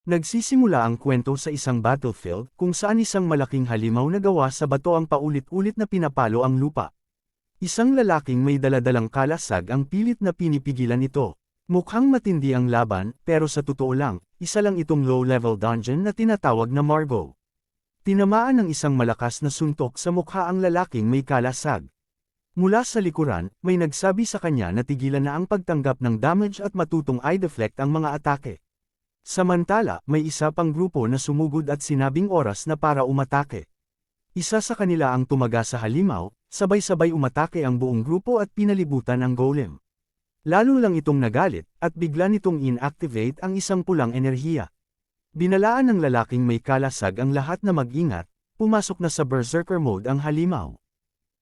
Nagsisimula ang kwento sa isang battlefield kung saan isang malaking halimaw na gawa sa bato ang paulit-ulit na pinapalo ang lupa. Isang lalaking may daladalang kalasag ang pilit na pinipigilan ito. Mukhang matindi ang laban, pero sa totoo lang, isa lang itong low-level dungeon na tinatawag na Margo. Tinamaan ng isang malakas na suntok sa mukha ang lalaking may kalasag. Mula sa likuran, may nagsabi sa kanya na tigilan na ang pagtanggap ng damage at matutong i-deflect ang mga atake. Samantala, may isa pang grupo na sumugod at sinabing oras na para umatake. Isa sa kanila ang tumaga sa halimaw, sabay-sabay umatake ang buong grupo at pinalibutan ang golem. Lalo lang itong nagalit, at bigla nitong inactivate ang isang pulang enerhiya. Binalaan ng lalaking may kalasag ang lahat na mag-ingat, pumasok na sa berserker mode ang halimaw.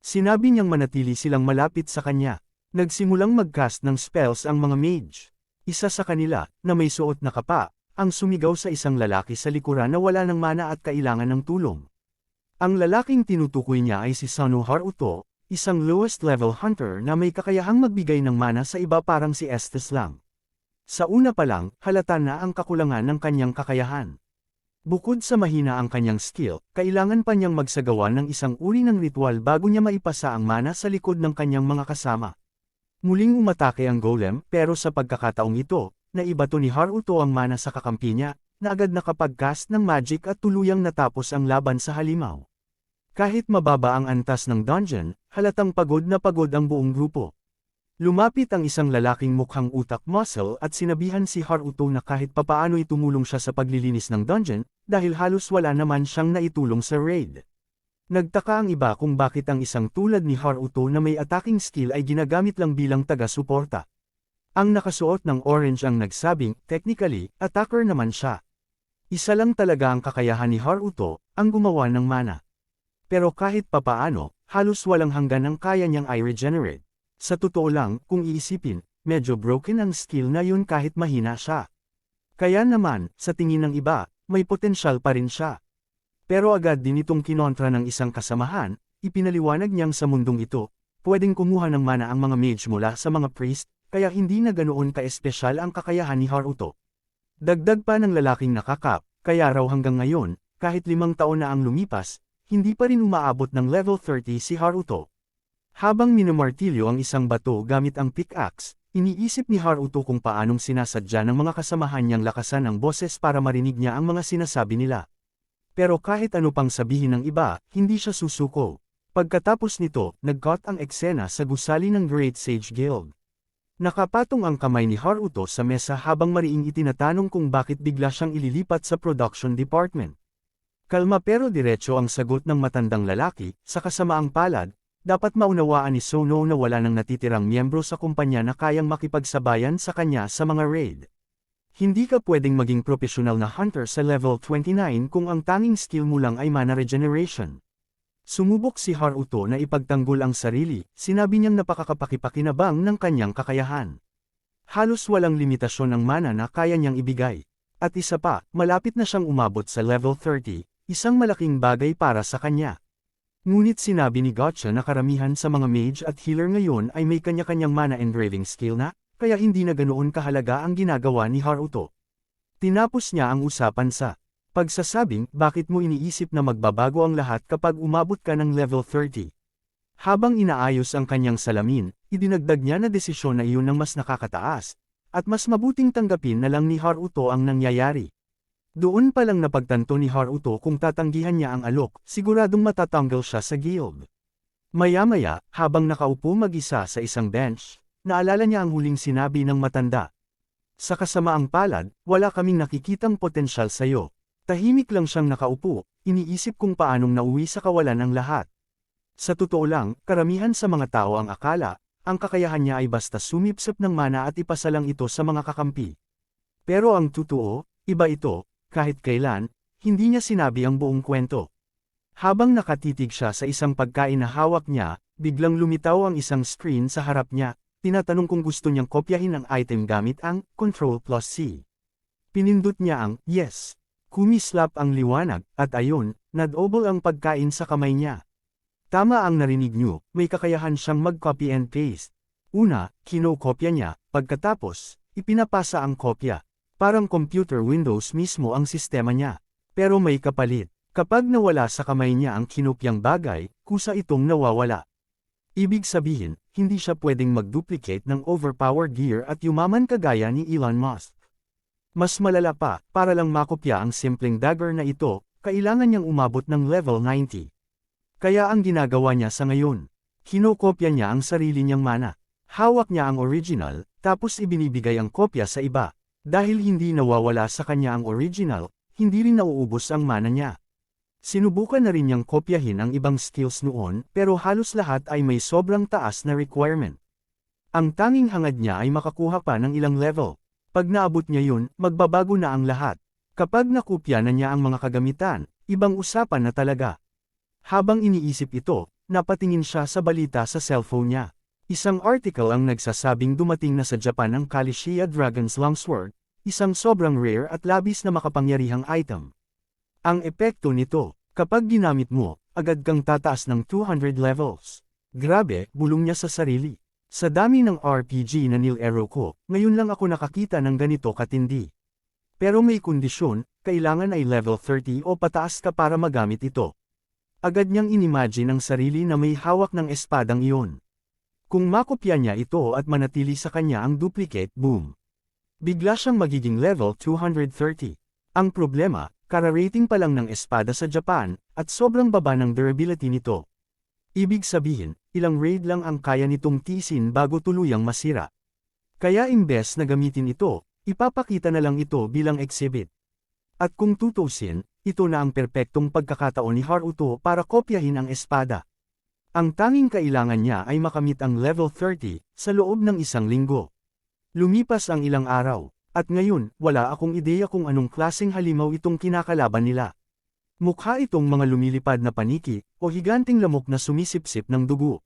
Sinabi niyang manatili silang malapit sa kanya. Nagsimulang mag-cast ng spells ang mga mage. Isa sa kanila, na may suot na kapa, ang sumigaw sa isang lalaki sa likuran na wala ng mana at kailangan ng tulong. Ang lalaking tinutukoy niya ay si Sano Haruto, isang lowest level hunter na may kakayahang magbigay ng mana sa iba parang si Estes lang. Sa una pa lang, halata na ang kakulangan ng kanyang kakayahan. Bukod sa mahina ang kanyang skill, kailangan pa niyang magsagawa ng isang uri ng ritual bago niya maipasa ang mana sa likod ng kanyang mga kasama. Muling umatake ang golem, pero sa pagkakataong ito, naibato ni Haruto ang mana sa kakampi niya, na agad nakapag-cast ng magic at tuluyang natapos ang laban sa halimaw. Kahit mababa ang antas ng dungeon, halatang pagod na pagod ang buong grupo. Lumapit ang isang lalaking mukhang utak muscle at sinabihan si Haruto na kahit papaano itumulong siya sa paglilinis ng dungeon, dahil halos wala naman siyang naitulong sa raid. Nagtaka ang iba kung bakit ang isang tulad ni Haruto na may attacking skill ay ginagamit lang bilang taga-suporta. Ang nakasuot ng orange ang nagsabing, technically, attacker naman siya. Isa lang talaga ang kakayahan ni Haruto, ang gumawa ng mana. Pero kahit papaano, halos walang hanggan ang kaya niyang i-regenerate. Sa totoo lang, kung iisipin, medyo broken ang skill na yun kahit mahina siya. Kaya naman, sa tingin ng iba, may potensyal pa rin siya. Pero agad din itong kinontra ng isang kasamahan, ipinaliwanag niyang sa mundong ito, pwedeng kumuha ng mana ang mga mage mula sa mga priest, kaya hindi na ganoon ka-espesyal ang kakayahan ni Haruto. Dagdag pa ng lalaking nakakap, kaya raw hanggang ngayon, kahit 5 taon na ang lumipas, hindi pa rin umaabot ng level 30 si Haruto. Habang minamartilyo ang isang bato gamit ang pickaxe, iniisip ni Haruto kung paanong sinasadya ng mga kasamahan niyang lakasan ang boses para marinig niya ang mga sinasabi nila. Pero kahit ano pang sabihin ng iba, hindi siya susuko. Pagkatapos nito, nag-cut ang eksena sa gusali ng Great Sage Guild. Nakapatong ang kamay ni Haruto sa mesa habang mariing itinatanong kung bakit bigla siyang ililipat sa production department. Kalma pero diretso ang sagot ng matandang lalaki, sa kasamaang palad, dapat maunawaan ni Sono na wala nang natitirang miyembro sa kumpanya na kayang makipagsabayan sa kanya sa mga raid. Hindi ka pwedeng maging professional na hunter sa level 29 kung ang tanging skill mo lang ay mana regeneration. Sumubok si Haruto na ipagtanggol ang sarili, sinabi niyang napakakapakipakinabang ng kanyang kakayahan. Halos walang limitasyon ng mana na kaya niyang ibigay. At isa pa, malapit na siyang umabot sa level 30, isang malaking bagay para sa kanya. Ngunit sinabi ni Gotcha na karamihan sa mga mage at healer ngayon ay may kanya-kanyang mana engraving skill na, kaya hindi na ganoon kahalaga ang ginagawa ni Haruto. Tinapos niya ang usapan sa pagsasabing, bakit mo iniisip na magbabago ang lahat kapag umabot ka ng level 30? Habang inaayos ang kanyang salamin, idinagdag niya na desisyon na iyon ang mas nakakataas, at mas mabuting tanggapin na lang ni Haruto ang nangyayari. Doon pa lang napagtanto ni Haruto kung tatanggihan niya ang alok, siguradong matatanggal siya sa guild. Maya-maya, habang nakaupo mag-isa sa isang bench, naalala niya ang huling sinabi ng matanda. Sa kasamaang palad, wala kaming nakikitang potensyal sa'yo. Tahimik lang siyang nakaupo, iniisip kung paanong nauwi sa kawalan ang lahat. Sa totoo lang, karamihan sa mga tao ang akala, ang kakayahan niya ay basta sumipsip ng mana at ipasa lang ito sa mga kakampi. Pero ang totoo, iba ito, kahit kailan, hindi niya sinabi ang buong kwento. Habang nakatitig siya sa isang pagkain na hawak niya, biglang lumitaw ang isang screen sa harap niya, tinatanong kung gusto niyang kopyahin ang item gamit ang Ctrl+C. Pinindot niya ang yes. Kumislap ang liwanag, at ayun, nadobol ang pagkain sa kamay niya. Tama ang narinig niyo, may kakayahan siyang mag-copy and paste. Una, kinokopya niya, pagkatapos, ipinapasa ang kopya. Parang computer Windows mismo ang sistema niya. Pero may kapalit. Kapag nawala sa kamay niya ang kinopyang bagay, kusa itong nawawala. Ibig sabihin, hindi siya pwedeng mag-duplicate ng overpowered gear at yumaman kagaya ni Elon Musk. Mas malala pa, para lang makopya ang simpleng dagger na ito, kailangan niyang umabot ng level 90. Kaya ang ginagawa niya sa ngayon, kinokopya niya ang sarili niyang mana. Hawak niya ang original, tapos ibinibigay ang kopya sa iba. Dahil hindi nawawala sa kanya ang original, hindi rin nauubos ang mana niya. Sinubukan na rin niyang kopyahin ang ibang skills noon, pero halos lahat ay may sobrang taas na requirement. Ang tanging hangad niya ay makakuha pa ng ilang level. Pag naabot niya yun, magbabago na ang lahat. Kapag nakopya na niya ang mga kagamitan, ibang usapan na talaga. Habang iniisip ito, napatingin siya sa balita sa cellphone niya. Isang article ang nagsasabing dumating na sa Japan ang Kalishia Dragon's Longsword, isang sobrang rare at labis na makapangyarihang item. Ang epekto nito, kapag ginamit mo, agad kang tataas ng 200 levels. Grabe, bulong niya sa sarili. Sa dami ng RPG na nilaro ko, ngayon lang ako nakakita ng ganito katindi. Pero may kondisyon, kailangan ay level 30 o pataas ka para magamit ito. Agad niyang inimagine ang sarili na may hawak ng espadang iyon. Kung makopya niya ito at manatili sa kanya ang duplicate, boom. Bigla siyang magiging level 230. Ang problema, kararating pa lang ng espada sa Japan, at sobrang baba ng durability nito. Ibig sabihin, ilang raid lang ang kaya nitong tiisin bago tuluyang masira. Kaya imbes na gamitin ito, ipapakita na lang ito bilang exhibit. At kung tutusin, ito na ang perpektong pagkakataon ni Haruto para kopyahin ang espada. Ang tanging kailangan niya ay makamit ang level 30 sa loob ng isang linggo. Lumipas ang ilang araw. At ngayon, wala akong ideya kung anong klaseng halimaw itong kinakalaban nila. Mukha itong mga lumilipad na paniki, o higanting lamok na sumisipsip ng dugo.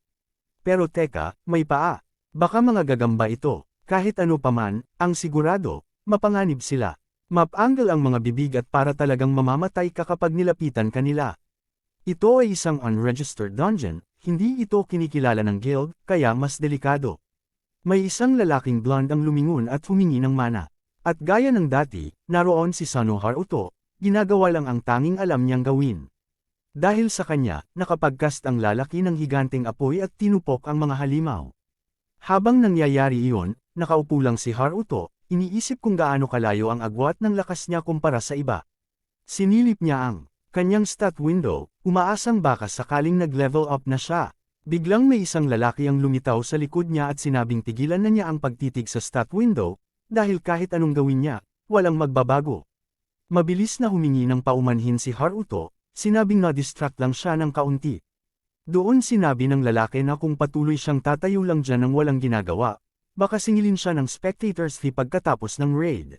Pero teka, may paa. Baka mga gagamba ito. Kahit ano paman, ang sigurado, mapanganib sila. Map-angle ang mga bibig at para talagang mamamatay ka kapag nilapitan kanila. Ito ay isang unregistered dungeon, hindi ito kinikilala ng guild, kaya mas delikado. May isang lalaking blonde ang lumingon at humingi ng mana. At gaya ng dati, naroon si Sano Haruto, ginagawa lang ang tanging alam niyang gawin. Dahil sa kanya, nakapagcast ang lalaki ng higanteng apoy at tinupok ang mga halimaw. Habang nangyayari iyon, nakaupo lang si Haruto, iniisip kung gaano kalayo ang agwat ng lakas niya kumpara sa iba. Sinilip niya ang kanyang stat window, umaasang baka sakaling nag-level up na siya. Biglang may isang lalaki ang lumitaw sa likod niya at sinabing tigilan na niya ang pagtitig sa stat window, dahil kahit anong gawin niya, walang magbabago. Mabilis na humingi ng paumanhin si Haruto, sinabing na-distract lang siya ng kaunti. Doon sinabi ng lalaki na kung patuloy siyang tatayo lang dyan ng walang ginagawa, baka singilin siya ng spectators fee pagkatapos ng raid.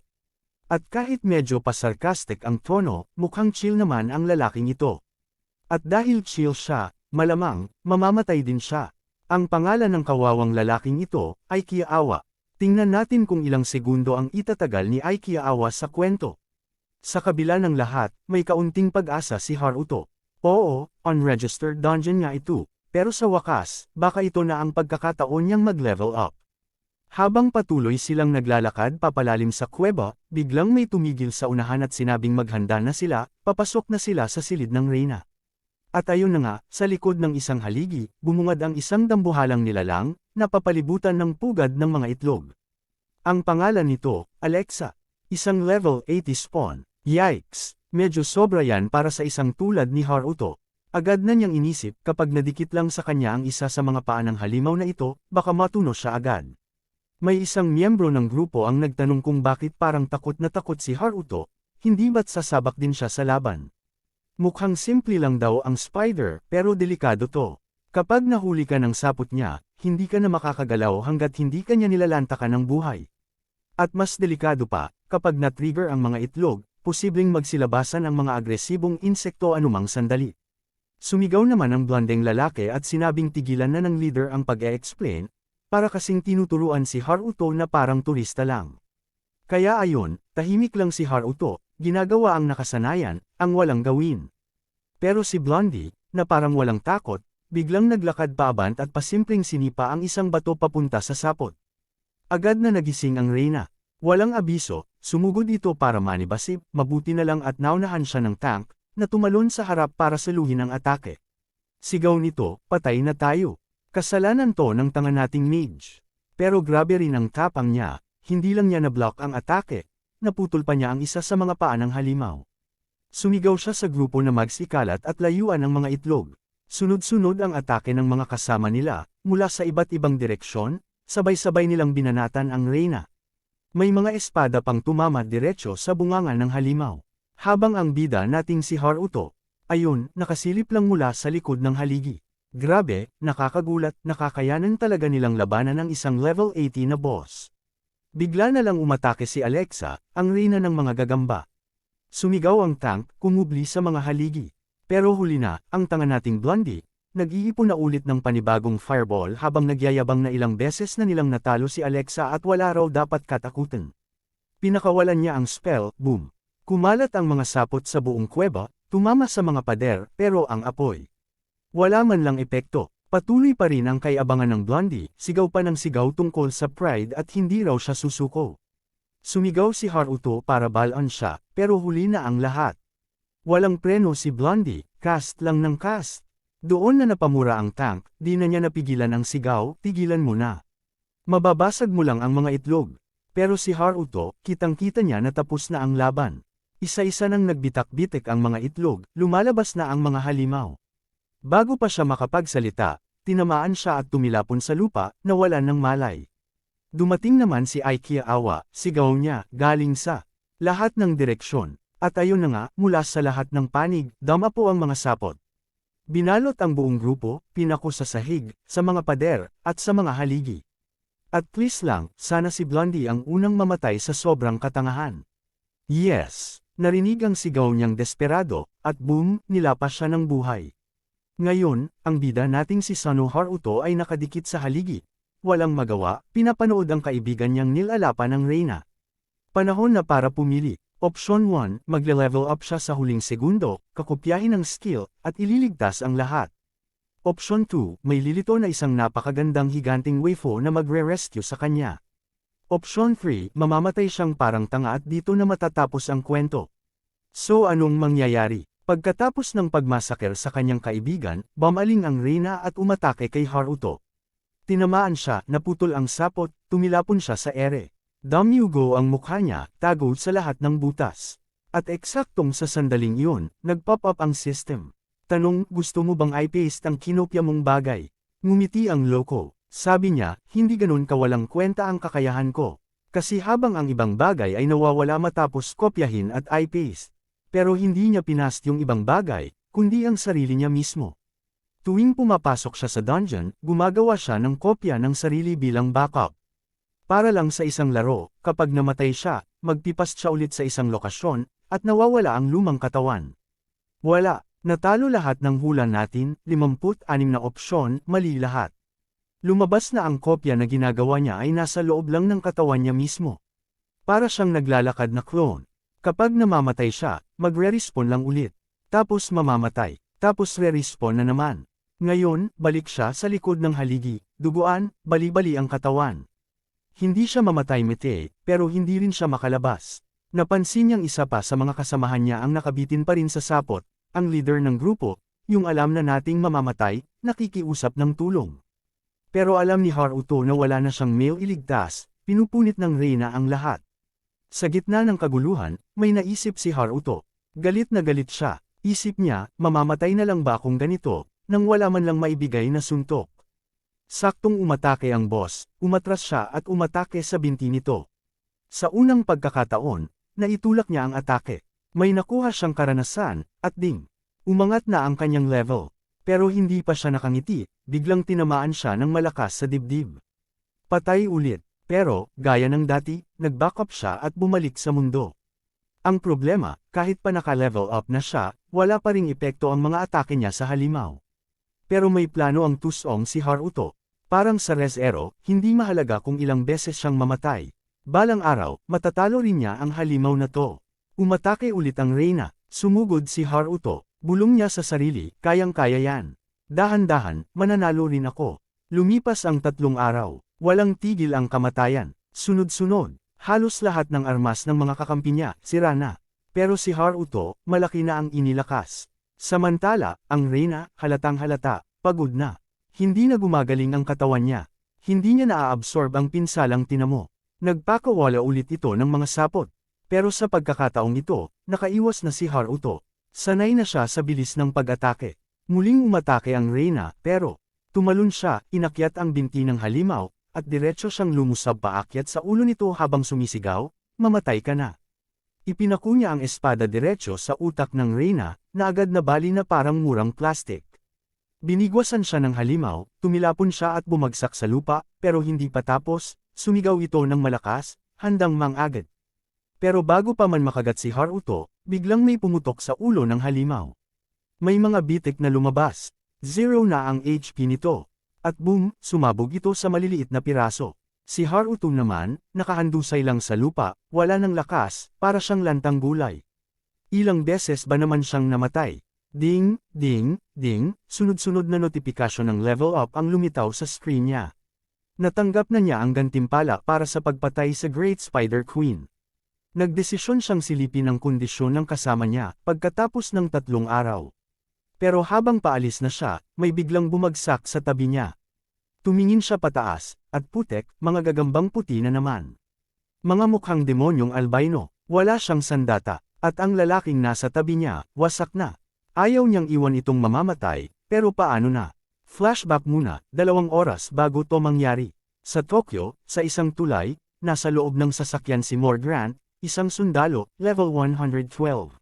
At kahit medyo pa-sarcastic ang tono, mukhang chill naman ang lalaking ito. At dahil chill siya, malamang, mamamatay din siya. Ang pangalan ng kawawang lalaking ito ay Kiawa. Tingnan natin kung ilang segundo ang itatagal ni Kiawa sa kwento. Sa kabila ng lahat, may kaunting pag-asa si Haruto. Oo, unregistered dungeon nga ito, pero sa wakas, baka ito na ang pagkakataon niyang mag-level up. Habang patuloy silang naglalakad papalalim sa kuweba, biglang may tumigil sa unahan at sinabing maghanda na sila, papasok na sila sa silid ng reyna. At ayun na nga, sa likod ng isang haligi, bumungad ang isang dambuhalang nilalang, na papalibutan ng pugad ng mga itlog. Ang pangalan nito, Alexa. Isang level 80 spawn. Yikes! Medyo sobra yan para sa isang tulad ni Haruto. Agad na niyang inisip kapag nadikit lang sa kanya ang isa sa mga paa ng halimaw na ito, baka matuno siya agad. May isang miyembro ng grupo ang nagtanong kung bakit parang takot na takot si Haruto, hindi ba't sasabak din siya sa laban. Mukhang simple lang daw ang spider, pero delikado to. Kapag nahuli ka ng sapot niya, hindi ka na makakagalaw hanggat hindi ka niya nilalantakan ng buhay. At mas delikado pa, kapag na-trigger ang mga itlog, posibleng magsilabasan ang mga agresibong insekto anumang sandali. Sumigaw naman ang blondeng lalaki at sinabing tigilan na ng leader ang pag-e-explain, para kasing tinuturuan si Haruto na parang turista lang. Kaya ayon, tahimik lang si Haruto, ginagawa ang nakasanayan, ang walang gawin. Pero si Blondie, na parang walang takot, biglang naglakad paabant at pasimpleng sinipa ang isang bato papunta sa sapot. Agad na nagising ang reyna. Walang abiso, sumugod ito para manibasip, mabuti na lang at naunahan siya ng tank, na tumalon sa harap para saluhin ang atake. Sigaw nito, patay na tayo. Kasalanan to ng tanga nating mage. Pero grabe rin ang tapang niya, hindi lang niya na-block ang atake, naputol pa niya ang isa sa mga paa ng halimaw. Sumigaw siya sa grupo na magsikalat at layuan ang mga itlog. Sunod-sunod ang atake ng mga kasama nila, mula sa iba't ibang direksyon, sabay-sabay nilang binanatan ang reyna. May mga espada pang tumama diretso sa bungangan ng halimaw. Habang ang bida nating si Haruto, ayun, nakasilip lang mula sa likod ng haligi. Grabe, nakakagulat, nakakayanan talaga nilang labanan ng isang level 80 na boss. Bigla na lang umatake si Alexa, ang reyna ng mga gagamba. Sumigaw ang tank, kumubli sa mga haligi. Pero huli na, ang tanga nating Blondie, nag-iipon na ulit ng panibagong fireball habang nagyayabang na ilang beses na nilang natalo si Alexa at wala raw dapat katakutan. Pinakawalan niya ang spell, boom. Kumalat ang mga sapot sa buong kuweba, tumama sa mga pader, pero ang apoy. Wala man lang epekto. Patuloy pa rin ang kaiabangan ng Blondie, sigaw pa ng sigaw tungkol sa pride at hindi raw siya susuko. Sumigaw si Haruto para balaan siya, pero huli na ang lahat. Walang preno si Blondie, cast lang ng cast. Doon na napamura ang tank, di na niya napigilan ang sigaw, tigilan mo na. Mababasag mo lang ang mga itlog. Pero si Haruto, kitang-kita niya na tapos na ang laban. Isa-isa nang nagbitak-bitik ang mga itlog, lumalabas na ang mga halimaw. Bago pa siya makapagsalita, tinamaan siya at tumilapon sa lupa, nawalan ng malay. Dumating naman si Aikia Awa, sigaw niya, galing sa lahat ng direksyon. At ayun na nga, mula sa lahat ng panig, dama po ang mga sapot. Binalot ang buong grupo, pinako sa sahig, sa mga pader, at sa mga haligi. At please lang, sana si Blondie ang unang mamatay sa sobrang katangahan. Yes, narinig ang sigaw niyang desperado, at boom, nilapas siya ng buhay. Ngayon, ang bida nating si Sano Haruto ay nakadikit sa haligi. Walang magawa, pinapanood ang kaibigan niyang nilalapan ng reyna. Panahon na para pumili. Option 1, magle-level up siya sa huling segundo, kakopyahin ang skill, at ililigtas ang lahat. Option 2, may lilito na isang napakagandang higanting waifu na magre-rescue sa kanya. Option 3, mamamatay siyang parang tanga at dito na matatapos ang kwento. So anong mangyayari? Pagkatapos ng pagmasaker sa kanyang kaibigan, bumaling ang reyna at umatake kay Haruto. Tinamaan siya, naputol ang sapot, tumilapon siya sa ere. Damyugo ang mukha niya, tago sa lahat ng butas. At eksaktong sa sandaling iyon, nag-pop up ang system. Tanong, gusto mo bang i-paste ang kinopya mong bagay? Ngumiti ang loko. Sabi niya, hindi ganun kawalang kwenta ang kakayahan ko. Kasi habang ang ibang bagay ay nawawala matapos kopyahin at i-paste. Pero hindi niya pinast yung ibang bagay, kundi ang sarili niya mismo. Tuwing pumapasok siya sa dungeon, gumagawa siya ng kopya ng sarili bilang backup. Para lang sa isang laro, kapag namatay siya, magpipas siya ulit sa isang lokasyon, at nawawala ang lumang katawan. Wala, natalo lahat ng hula natin, 56 na opsyon, mali lahat. Lumabas na ang kopya na ginagawa niya ay nasa loob lang ng katawan niya mismo. Para siyang naglalakad na clone. Kapag namamatay siya, magre-respawn lang ulit. Tapos mamamatay, tapos re-respawn na naman. Ngayon, balik siya sa likod ng haligi, duguan, bali-bali ang katawan. Hindi siya mamatay mete, pero hindi rin siya makalabas. Napansin niyang isa pa sa mga kasamahan niya ang nakabitin pa rin sa sapot, ang leader ng grupo, yung alam na nating mamamatay, nakikiusap ng tulong. Pero alam ni Haruto na wala na siyang mail iligtas, pinupunit ng reyna ang lahat. Sa gitna ng kaguluhan, may naisip si Haruto. Galit na galit siya, isip niya, mamamatay na lang ba akong ganito, nang wala man lang maibigay na suntok. Saktong umatake ang boss, umatras siya at umatake sa binti nito. Sa unang pagkakataon, naitulak niya ang atake. May nakuha siyang karanasan, at ding. Umangat na ang kanyang level. Pero hindi pa siya nakangiti, biglang tinamaan siya ng malakas sa dibdib. Patay ulit, pero, gaya ng dati, nag-backup siya at bumalik sa mundo. Ang problema, kahit pa naka-level up na siya, wala pa ring epekto ang mga atake niya sa halimaw. Pero may plano ang tusong si Haruto. Parang sa Re:Zero, hindi mahalaga kung ilang beses siyang mamatay. Balang araw, matatalo rin niya ang halimaw na to. Umatake ulit ang reyna, sumugod si Haruto, bulong niya sa sarili, kayang-kaya yan. Dahan-dahan, mananalo rin ako. Lumipas ang 3 araw, walang tigil ang kamatayan. Sunod-sunod, Halos lahat ng armas ng mga kakampi niya, sira na. Pero si Haruto, malaki na ang inilakas. Samantala, ang Reyna, halatang halata, pagod na. Hindi na gumagaling ang katawan niya. Hindi niya naaabsorb ang pinsalang tinamo. Nagpakawala ulit ito ng mga sapot. Pero sa pagkakataong ito, nakaiwas na si Haruto. Sanay na siya sa bilis ng pag-atake. Muling umatake ang Reyna, pero tumalon siya, inakyat ang binti ng halimaw, at diretso siyang lumusab paakyat sa ulo nito habang sumisigaw, "Mamatay ka na." Ipinako niya ang espada diretso sa utak ng Reyna, na agad na bali na parang murang plastik. Binigwasan siya ng halimaw, tumilapon siya at bumagsak sa lupa, pero hindi pa tapos, sumigaw ito ng malakas, handang mangagad. Pero bago pa man makagat si Haruto, biglang may pumutok sa ulo ng halimaw. May mga bitik na lumabas. 0 na ang HP nito. At boom, sumabog ito sa maliliit na piraso. Si Haruto naman, nakahandusay lang sa lupa, wala ng lakas, para siyang lantang gulay. Ilang beses ba naman siyang namatay? Ding, ding, ding, sunod-sunod na notifikasyon ng level up ang lumitaw sa screen niya. Natanggap na niya ang gantimpala para sa pagpatay sa Great Spider Queen. Nagdesisyon siyang silipin ang kondisyon ng kasama niya, pagkatapos ng 3 araw. Pero habang paalis na siya, may biglang bumagsak sa tabi niya. Tumingin siya pataas, at putek, mga gagambang puti na naman. Mga mukhang demonyong albino, wala siyang sandata, at ang lalaking nasa tabi niya, wasak na. Ayaw niyang iwan itong mamamatay, pero paano na? Flashback muna, 2 oras bago to mangyari. Sa Tokyo, sa isang tulay, nasa loob ng sasakyan si Morgrant, isang sundalo, level 112.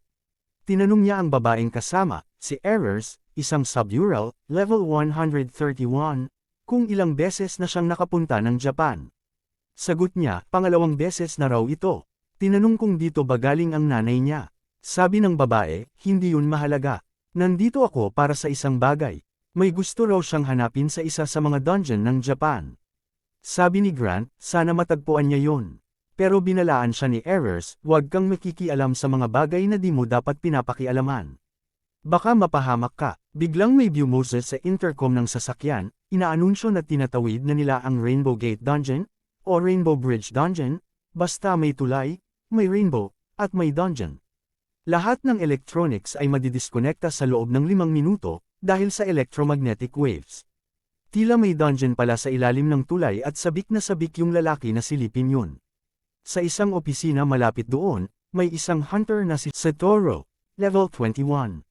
Tinanong niya ang babaeng kasama, si Errors, isang subural, level 131, kung ilang beses na siyang nakapunta ng Japan. Sagot niya, 2 beses na raw ito. Tinanong kung dito ba galing ang nanay niya. Sabi ng babae, hindi yun mahalaga. Nandito ako para sa isang bagay. May gusto raw siyang hanapin sa isa sa mga dungeon ng Japan. Sabi ni Grant, sana matagpuan niya yun. Pero binalaan siya ni Errors, huwag kang makikialam sa mga bagay na di mo dapat pinapakialaman. Baka mapahamak ka. Biglang may bumoses sa intercom ng sasakyan, inaanunsyo na tinatawid na nila ang Rainbow Gate Dungeon, o Rainbow Bridge Dungeon, basta may tulay, may rainbow, at may dungeon. Lahat ng electronics ay madidiskonekta sa loob ng 5 minuto, dahil sa electromagnetic waves. Tila may dungeon pala sa ilalim ng tulay at sabik na sabik yung lalaki na silipin yun. Sa isang opisina malapit doon, may isang hunter na si Satoru, level 21.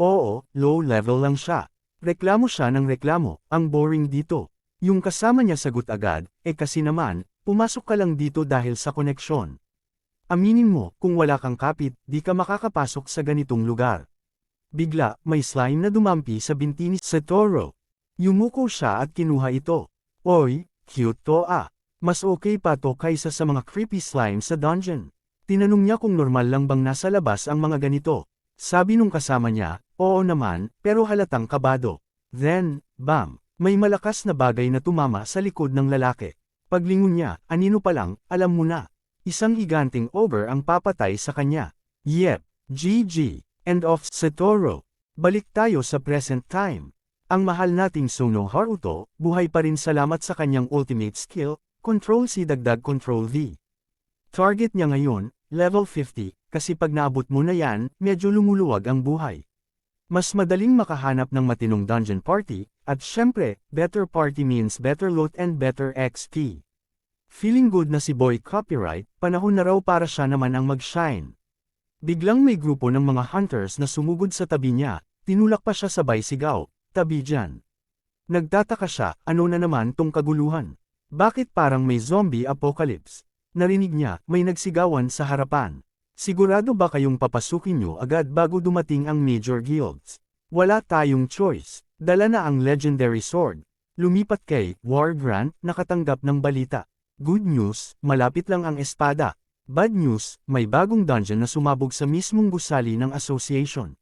Oo, low level lang siya. Reklamo siya ng reklamo, ang boring dito. Yung kasama niya sagot agad, kasi naman, pumasok ka lang dito dahil sa koneksyon. Aminin mo, kung wala kang kapit, di ka makakapasok sa ganitong lugar. Bigla, may slime na dumampi sa binti ni Satoru. Yumuko siya at kinuha ito. Oy, cute to ah. Mas okay pa to kaysa sa mga creepy slime sa dungeon. Tinanong niya kung normal lang bang nasa labas ang mga ganito. Sabi nung kasama niya, oo naman, pero halatang kabado. Then, bam, may malakas na bagay na tumama sa likod ng lalaki. Paglingon niya, anino pa lang, alam mo na. Isang higanting ogre ang papatay sa kanya. Yep, GG, end of Satoru. Balik tayo sa present time. Ang mahal nating Suno Haruto, buhay pa rin salamat sa kanyang ultimate skill, Ctrl-C dagdag Ctrl-V. Target niya ngayon, level 50, kasi pag naabot mo na yan, medyo lumuluwag ang buhay. Mas madaling makahanap ng matinong dungeon party, at syempre, better party means better loot and better XP. Feeling good na si Boy Copyright, panahon na raw para siya naman ang mag-shine. Biglang may grupo ng mga hunters na sumugod sa tabi niya, tinulak pa siya sabay sigaw, tabi dyan. Nagtataka siya, ano na naman tong kaguluhan? Bakit parang may zombie apocalypse? Narinig niya, may nagsigawan sa harapan. Sigurado ba kayong papasukin nyo agad bago dumating ang major guilds? Wala tayong choice. Dala na ang legendary sword. Lumipat kay Wargrant, nakatanggap ng balita. Good news, malapit lang ang espada. Bad news, may bagong dungeon na sumabog sa mismong gusali ng association.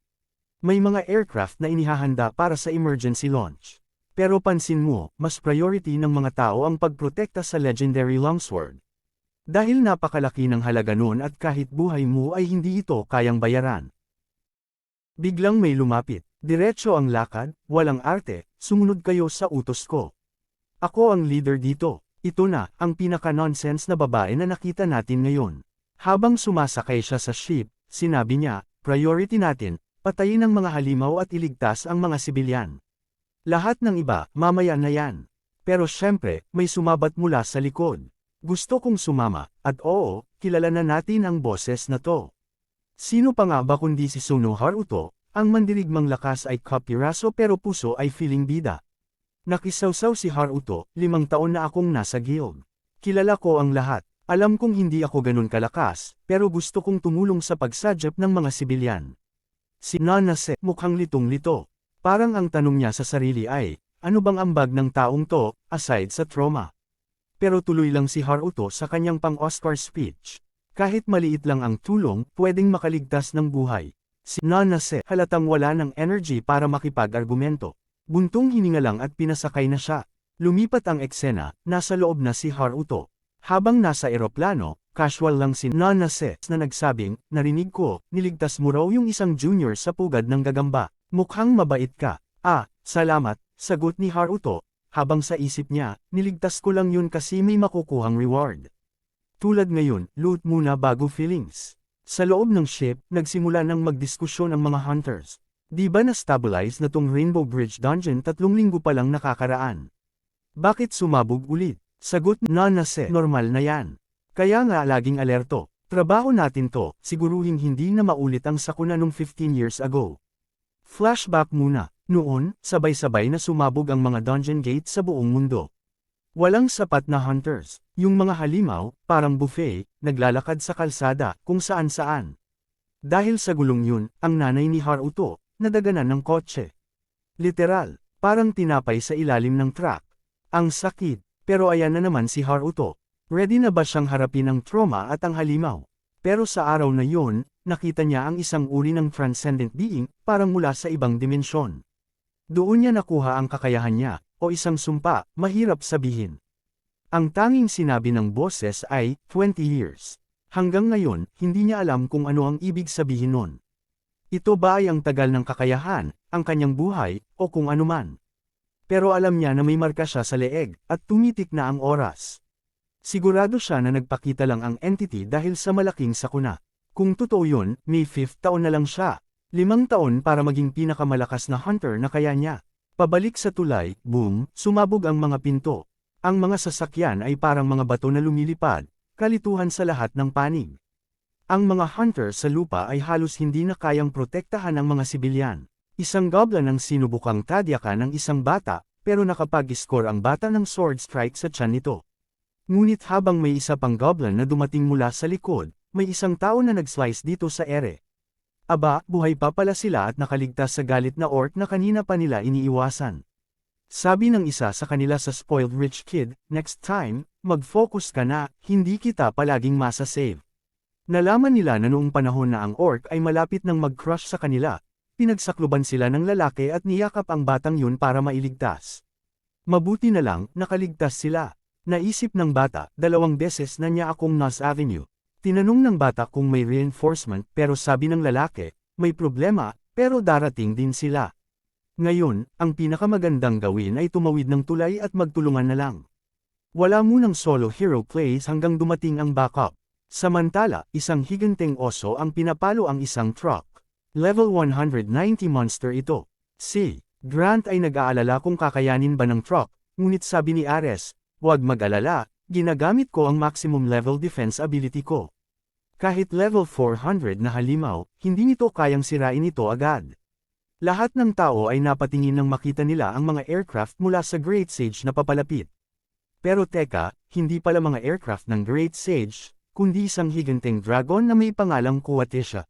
May mga aircraft na inihahanda para sa emergency launch. Pero pansin mo, mas priority ng mga tao ang pagprotekta sa legendary longsword. Dahil napakalaki ng halaga nun at kahit buhay mo ay hindi ito kayang bayaran. Biglang may lumapit, diretso ang lakad, walang arte, sumunod kayo sa utos ko. Ako ang leader dito. Ito na, ang pinaka-nonsense na babae na nakita natin ngayon. Habang sumasakay siya sa ship, sinabi niya, priority natin, patayin ang mga halimaw at iligtas ang mga sibilyan. Lahat ng iba, mamaya na yan. Pero syempre, may sumabat mula sa likod. Gusto kong sumama, at oo, kilala na natin ang boses na to. Sino pa nga ba kundi si Suno Haruto, ang mandirigmang lakas ay kapiraso pero puso ay feeling bida. Nakisawsaw si Haruto, 5 taon na akong nasa guild. Kilala ko ang lahat. Alam kong hindi ako ganun kalakas, pero gusto kong tumulong sa pagsadyap ng mga sibilyan. Si Nanase, mukhang litong-lito. Parang ang tanong niya sa sarili ay, ano bang ambag ng taong to, aside sa trauma? Pero tuloy lang si Haruto sa kanyang pang-Oscar speech. Kahit maliit lang ang tulong, pwedeng makaligtas ng buhay. Si Nanase, halatang wala ng energy para makipag-argumento. Buntong hininga lang at pinasakay na siya. Lumipat ang eksena, nasa loob na si Haruto. Habang nasa eroplano, casual lang si Nanase na nagsabing, narinig ko, niligtas mo raw yung isang junior sa pugad ng gagamba. Mukhang mabait ka. Ah, salamat, sagot ni Haruto, habang sa isip niya, niligtas ko lang yun kasi may makukuhang reward. Tulad ngayon, loot muna bago feelings. Sa loob ng ship, nagsimula ng magdiskusyon ang mga hunters. Di ba na-stabilize na tong Rainbow Bridge Dungeon 3 linggo pa lang nakakaraan? Bakit sumabog ulit? Sagot na Nanase, normal na yan. Kaya nga laging alerto. Trabaho natin to, siguruhin hindi na maulit ang sakuna nung 15 years ago. Flashback muna. Noon, sabay-sabay na sumabog ang mga dungeon gate sa buong mundo. Walang sapat na hunters. Yung mga halimaw, parang buffet, naglalakad sa kalsada, kung saan-saan. Dahil sa gulong yun, ang nanay ni Haruto, nadaganan ng kotse. Literal, parang tinapay sa ilalim ng truck. Ang sakit. Pero ayan na naman si Haruto. Ready na ba siyang harapin ang trauma at ang halimaw? Pero sa araw na yon, nakita niya ang isang uri ng transcendent being, parang mula sa ibang dimensyon. Doon niya nakuha ang kakayahan niya, o isang sumpa, mahirap sabihin. Ang tanging sinabi ng boses ay, 20 years. Hanggang ngayon, hindi niya alam kung ano ang ibig sabihin nun. Ito ba ay ang tagal ng kakayahan, ang kanyang buhay, o kung anuman? Pero alam niya na may marka siya sa leeg, at tumitik na ang oras. Sigurado siya na nagpakita lang ang entity dahil sa malaking sakuna. Kung totoo yun, may 5th taon na lang siya. 5 taon para maging pinakamalakas na hunter na kaya niya. Pabalik sa tulay, boom, sumabog ang mga pinto. Ang mga sasakyan ay parang mga bato na lumilipad, kalituhan sa lahat ng panig. Ang mga hunter sa lupa ay halos hindi na kayang protektahan ang mga sibilyan. Isang goblin ang sinubukang tadyakan ng isang bata, pero nakapag-score ang bata ng sword strike sa tiyan nito. Ngunit habang may isa pang goblin na dumating mula sa likod, may isang tao na nag-slice dito sa ere. Aba, buhay pa pala sila at nakaligtas sa galit na orc na kanina pa nila iniiwasan. Sabi ng isa sa kanila sa spoiled rich kid, next time, mag-focus ka na, hindi kita palaging masa-save. Nalaman nila na noong panahon na ang orc ay malapit ng mag-crush sa kanila. Pinagsakluban sila ng lalaki at niyakap ang batang yun para mailigtas. Mabuti na lang, nakaligtas sila. Naisip ng bata, 2 beses na niya akong Nos Avenue. Tinanong ng bata kung may reinforcement pero sabi ng lalaki, may problema, pero darating din sila. Ngayon, ang pinakamagandang gawin ay tumawid ng tulay at magtulungan na lang. Wala munang solo hero plays hanggang dumating ang backup. Samantala, isang higanteng oso ang pinapalo ang isang truck. Level 190 monster ito. Si Grant ay nag-aalala kung kakayanin ba ng truck, ngunit sabi ni Ares, huwag mag-alala, ginagamit ko ang maximum level defense ability ko. Kahit level 400 na halimaw, hindi nito kayang sirain ito agad. Lahat ng tao ay napatingin nang makita nila ang mga aircraft mula sa Great Sage na papalapit. Pero teka, hindi pala mga aircraft ng Great Sage, kundi isang higanteng dragon na may pangalang Kuwatesha.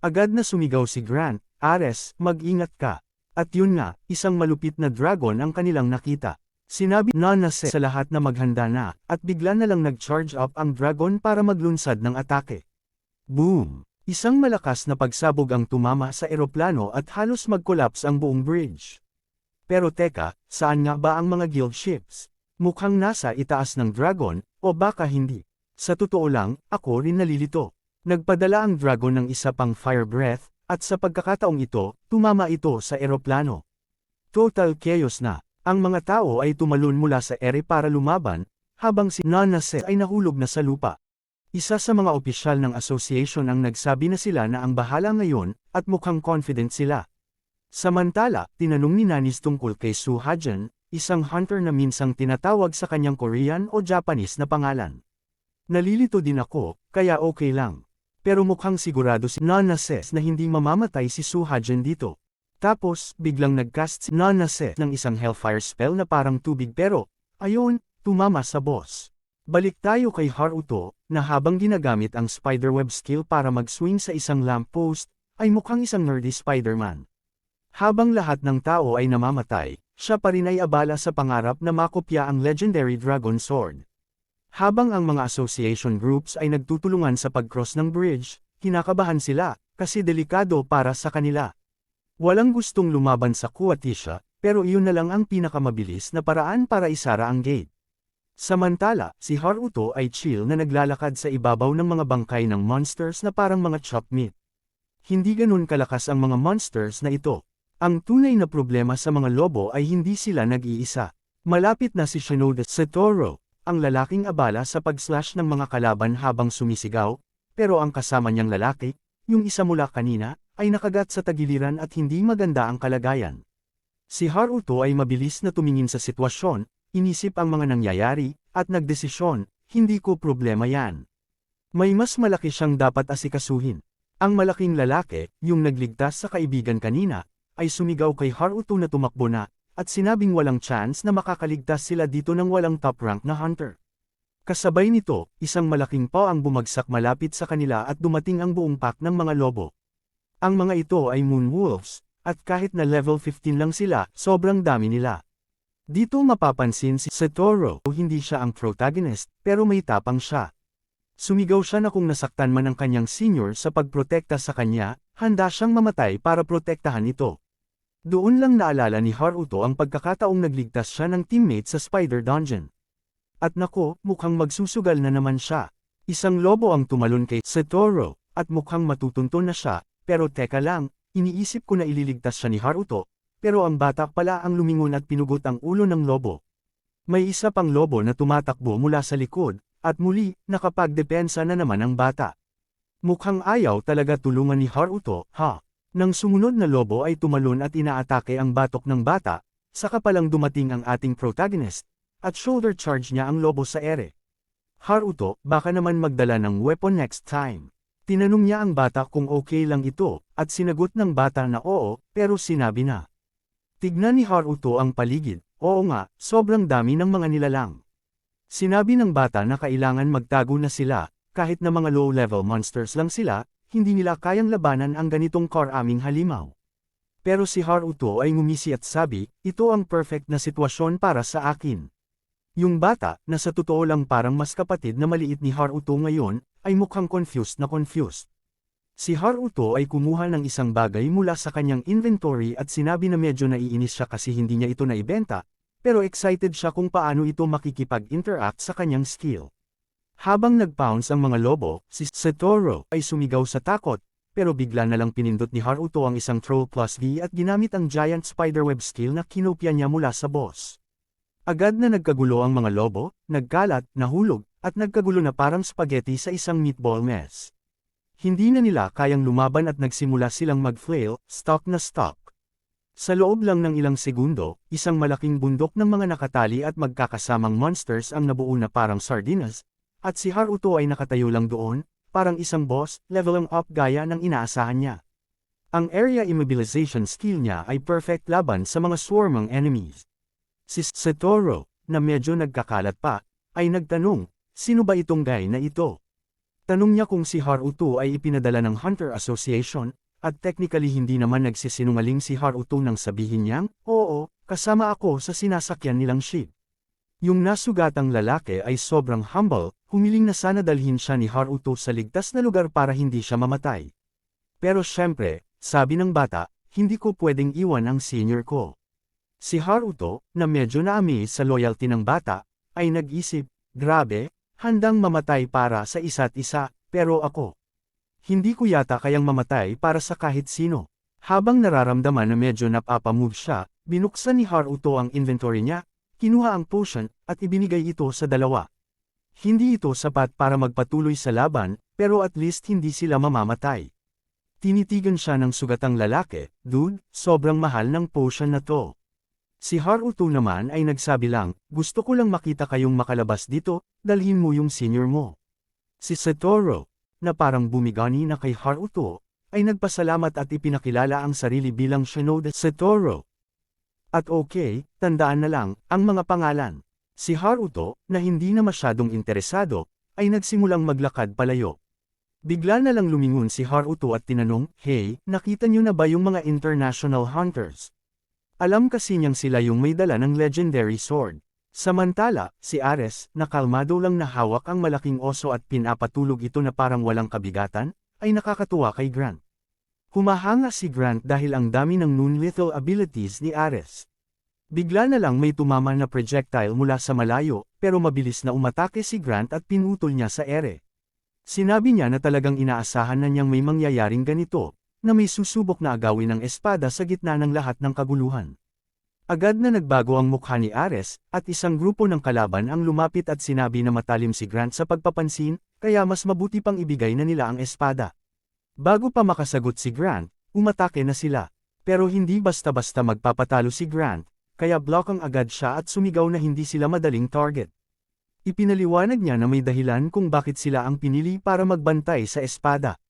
Agad na sumigaw si Grant, Ares, mag-ingat ka. At yun nga, isang malupit na dragon ang kanilang nakita. Sinabi na Nanase sa lahat na maghanda na, at bigla na lang nag-charge up ang dragon para maglunsad ng atake. Boom! Isang malakas na pagsabog ang tumama sa eroplano at halos mag-collapse ang buong bridge. Pero teka, saan nga ba ang mga guild ships? Mukhang nasa itaas ng dragon, o baka hindi. Sa totoo lang, ako rin nalilito. Nagpadala ang dragon ng isa pang fire breath, at sa pagkakataong ito, tumama ito sa eroplano. Total chaos na. Ang mga tao ay tumalon mula sa ere para lumaban, habang si Nanase ay nahulog na sa lupa. Isa sa mga opisyal ng association ang nagsabi na sila na ang bahala ngayon, at mukhang confident sila. Samantala, tinanong ni Nanis tungkol kay Soo Ha-jun, isang hunter na minsang tinatawag sa kanyang Korean o Japanese na pangalan. Nalilito din ako, kaya okay lang. Pero mukhang sigurado si Nanase na hindi mamamatay si Soo Ha-jun dito. Tapos, biglang nagcast si Nanase ng isang hellfire spell na parang tubig pero, ayun, tumama sa boss. Balik tayo kay Haruto, na habang ginagamit ang spiderweb skill para mag-swing sa isang lamppost, ay mukhang isang nerdy Spider-Man. Habang lahat ng tao ay namamatay, siya pa rin ay abala sa pangarap na makopya ang legendary Dragon Sword. Habang ang mga association groups ay nagtutulungan sa pag-cross ng bridge, kinakabahan sila, kasi delikado para sa kanila. Walang gustong lumaban sa Kuwatisha, pero iyon na lang ang pinakamabilis na paraan para isara ang gate. Samantala, si Haruto ay chill na naglalakad sa ibabaw ng mga bangkay ng monsters na parang mga chopped meat. Hindi ganun kalakas ang mga monsters na ito. Ang tunay na problema sa mga lobo ay hindi sila nag-iisa. Malapit na si Shinoda Satoru, ang lalaking abala sa pag-slash ng mga kalaban habang sumisigaw, pero ang kasama niyang lalaki, yung isa mula kanina, ay nakagat sa tagiliran at hindi maganda ang kalagayan. Si Haruto ay mabilis na tumingin sa sitwasyon, inisip ang mga nangyayari, at nagdesisyon, hindi ko problema yan. May mas malaki siyang dapat asikasuhin. Ang malaking lalaki, yung nagligtas sa kaibigan kanina, ay sumigaw kay Haruto na tumakbo na, at sinabing walang chance na makakaligtas sila dito ng walang top rank na hunter. Kasabay nito, isang malaking paw ang bumagsak malapit sa kanila at dumating ang buong pack ng mga lobo. Ang mga ito ay Moon Wolves, at kahit na level 15 lang sila, sobrang dami nila. Dito mapapansin si Satoru, hindi siya ang protagonist, pero may tapang siya. Sumigaw siya na kung nasaktan man ang kanyang senior sa pagprotekta sa kanya, handa siyang mamatay para protektahan ito. Doon lang naalala ni Haruto ang pagkakataong nagligtas siya ng teammate sa Spider Dungeon. At nako, mukhang magsusugal na naman siya. Isang lobo ang tumalon kay Satoru, at mukhang matutunto na siya, pero teka lang, iniisip ko na ililigtas siya ni Haruto, pero ang bata pala ang lumingon at pinugot ang ulo ng lobo. May isa pang lobo na tumatakbo mula sa likod, at muli, nakapagdepensa na naman ang bata. Mukhang ayaw talaga tulungan ni Haruto, ha? Nang sumunod na lobo ay tumalon at inaatake ang batok ng bata, saka palang dumating ang ating protagonist, at shoulder charge niya ang lobo sa ere. Haruto, baka naman magdala ng weapon next time. Tinanong niya ang bata kung okay lang ito, at sinagot ng bata na oo, pero sinabi na. Tignan ni Haruto ang paligid, oo nga, sobrang dami ng mga nilalang. Sinabi ng bata na kailangan magtago na sila, kahit na mga low-level monsters lang sila, hindi nila kayang labanan ang ganitong karaming halimaw. Pero si Haruto ay ngumisi at sabi, ito ang perfect na sitwasyon para sa akin. Yung bata, na sa totoo lang parang mas kapatid na maliit ni Haruto ngayon, ay mukhang confused na confused. Si Haruto ay kumuha ng isang bagay mula sa kanyang inventory at sinabi na medyo naiinis siya kasi hindi niya ito naibenta, pero excited siya kung paano ito makikipag-interact sa kanyang skill. Habang nag-pounce ang mga lobo, si Satoru ay sumigaw sa takot, pero bigla na lang pinindot ni Haruto ang isang Troll plus V at ginamit ang giant spiderweb skill na kinopya niya mula sa boss. Agad na nagkagulo ang mga lobo, nagkalat, nahulog, at nagkagulo na parang spaghetti sa isang meatball mess. Hindi na nila kayang lumaban at nagsimula silang mag-flail, stock na stock. Sa loob lang ng ilang segundo, isang malaking bundok ng mga nakatali at magkakasamang monsters ang nabuo na parang sardinas, at si Haruto ay nakatayo lang doon, parang isang boss, leveling up gaya ng inaasahan niya. Ang area immobilization skill niya ay perfect laban sa mga swarming enemies. Si Satoru, na medyo nagkakalat pa, ay nagtanong, sino ba itong guy na ito? Tanong niya kung si Haruto ay ipinadala ng Hunter Association, at technically hindi naman nagsisinungaling si Haruto nang sabihin niyang, oo, kasama ako sa sinasakyan nilang ship. Yung nasugatang lalaki ay sobrang humble, humiling na sana dalhin siya ni Haruto sa ligtas na lugar para hindi siya mamatay. Pero syempre, sabi ng bata, hindi ko pwedeng iwan ang senior ko. Si Haruto, na medyo na-amaze sa loyalty ng bata, ay nag-isip, grabe, handang mamatay para sa isa't isa, pero ako. Hindi ko yata kayang mamatay para sa kahit sino. Habang nararamdaman na medyo napapamove siya, binuksan ni Haruto ang inventory niya, kinuha ang potion, at ibinigay ito sa dalawa. Hindi ito sapat para magpatuloy sa laban, pero at least hindi sila mamamatay. Tinitigan siya ng sugatang lalaki, "Dude, sobrang mahal ng potion na to." Si Haruto naman ay nagsabi lang, "Gusto ko lang makita kayong makalabas dito, dalhin mo yung senior mo." Si Satoru, na parang bumigani na kay Haruto, ay nagpasalamat at ipinakilala ang sarili bilang Shinoda Satoru. At okay, tandaan na lang, ang mga pangalan. Si Haruto, na hindi na masyadong interesado, ay nagsimulang maglakad palayo. Bigla na lang lumingon si Haruto at tinanong, "Hey, nakita niyo na ba yung mga international hunters?" Alam kasi niyang sila yung may dala ng legendary sword. Samantala, si Ares, na kalmado lang na hawak ang malaking oso at pinapatulog ito na parang walang kabigatan, ay nakakatuwa kay Grant. Humahanga si Grant dahil ang dami ng non-lethal abilities ni Ares. Bigla na lang may tumama na projectile mula sa malayo, pero mabilis na umatake si Grant at pinutol niya sa ere. Sinabi niya na talagang inaasahan na niyang may mangyayaring ganito, na may susubok na agawin ng espada sa gitna ng lahat ng kaguluhan. Agad na nagbago ang mukha ni Ares, at isang grupo ng kalaban ang lumapit at sinabi na matalim si Grant sa pagpapansin, kaya mas mabuti pang ibigay na nila ang espada. Bago pa makasagot si Grant, umatake na sila. Pero hindi basta-basta magpapatalo si Grant, kaya blockang agad siya at sumigaw na hindi sila madaling target. Ipinaliwanag niya na may dahilan kung bakit sila ang pinili para magbantay sa espada.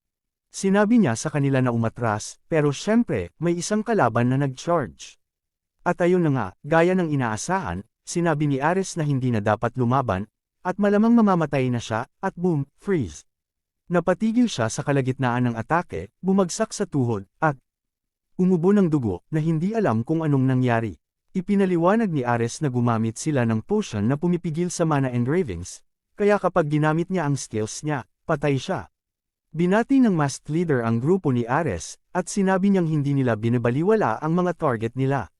Sinabi niya sa kanila na umatras, pero syempre, may isang kalaban na nag-charge. At ayun na nga, gaya ng inaasahan, sinabi ni Ares na hindi na dapat lumaban, at malamang mamamatay na siya, at boom, freeze. Napatigil siya sa kalagitnaan ng atake, bumagsak sa tuhod, at umubo ng dugo na hindi alam kung anong nangyari. Ipinaliwanag ni Ares na gumamit sila ng potion na pumipigil sa mana engravings, kaya kapag ginamit niya ang skills niya, patay siya. Binati ng masked leader ang grupo ni Ares, at sinabi niyang hindi nila binabaliwala ang mga target nila.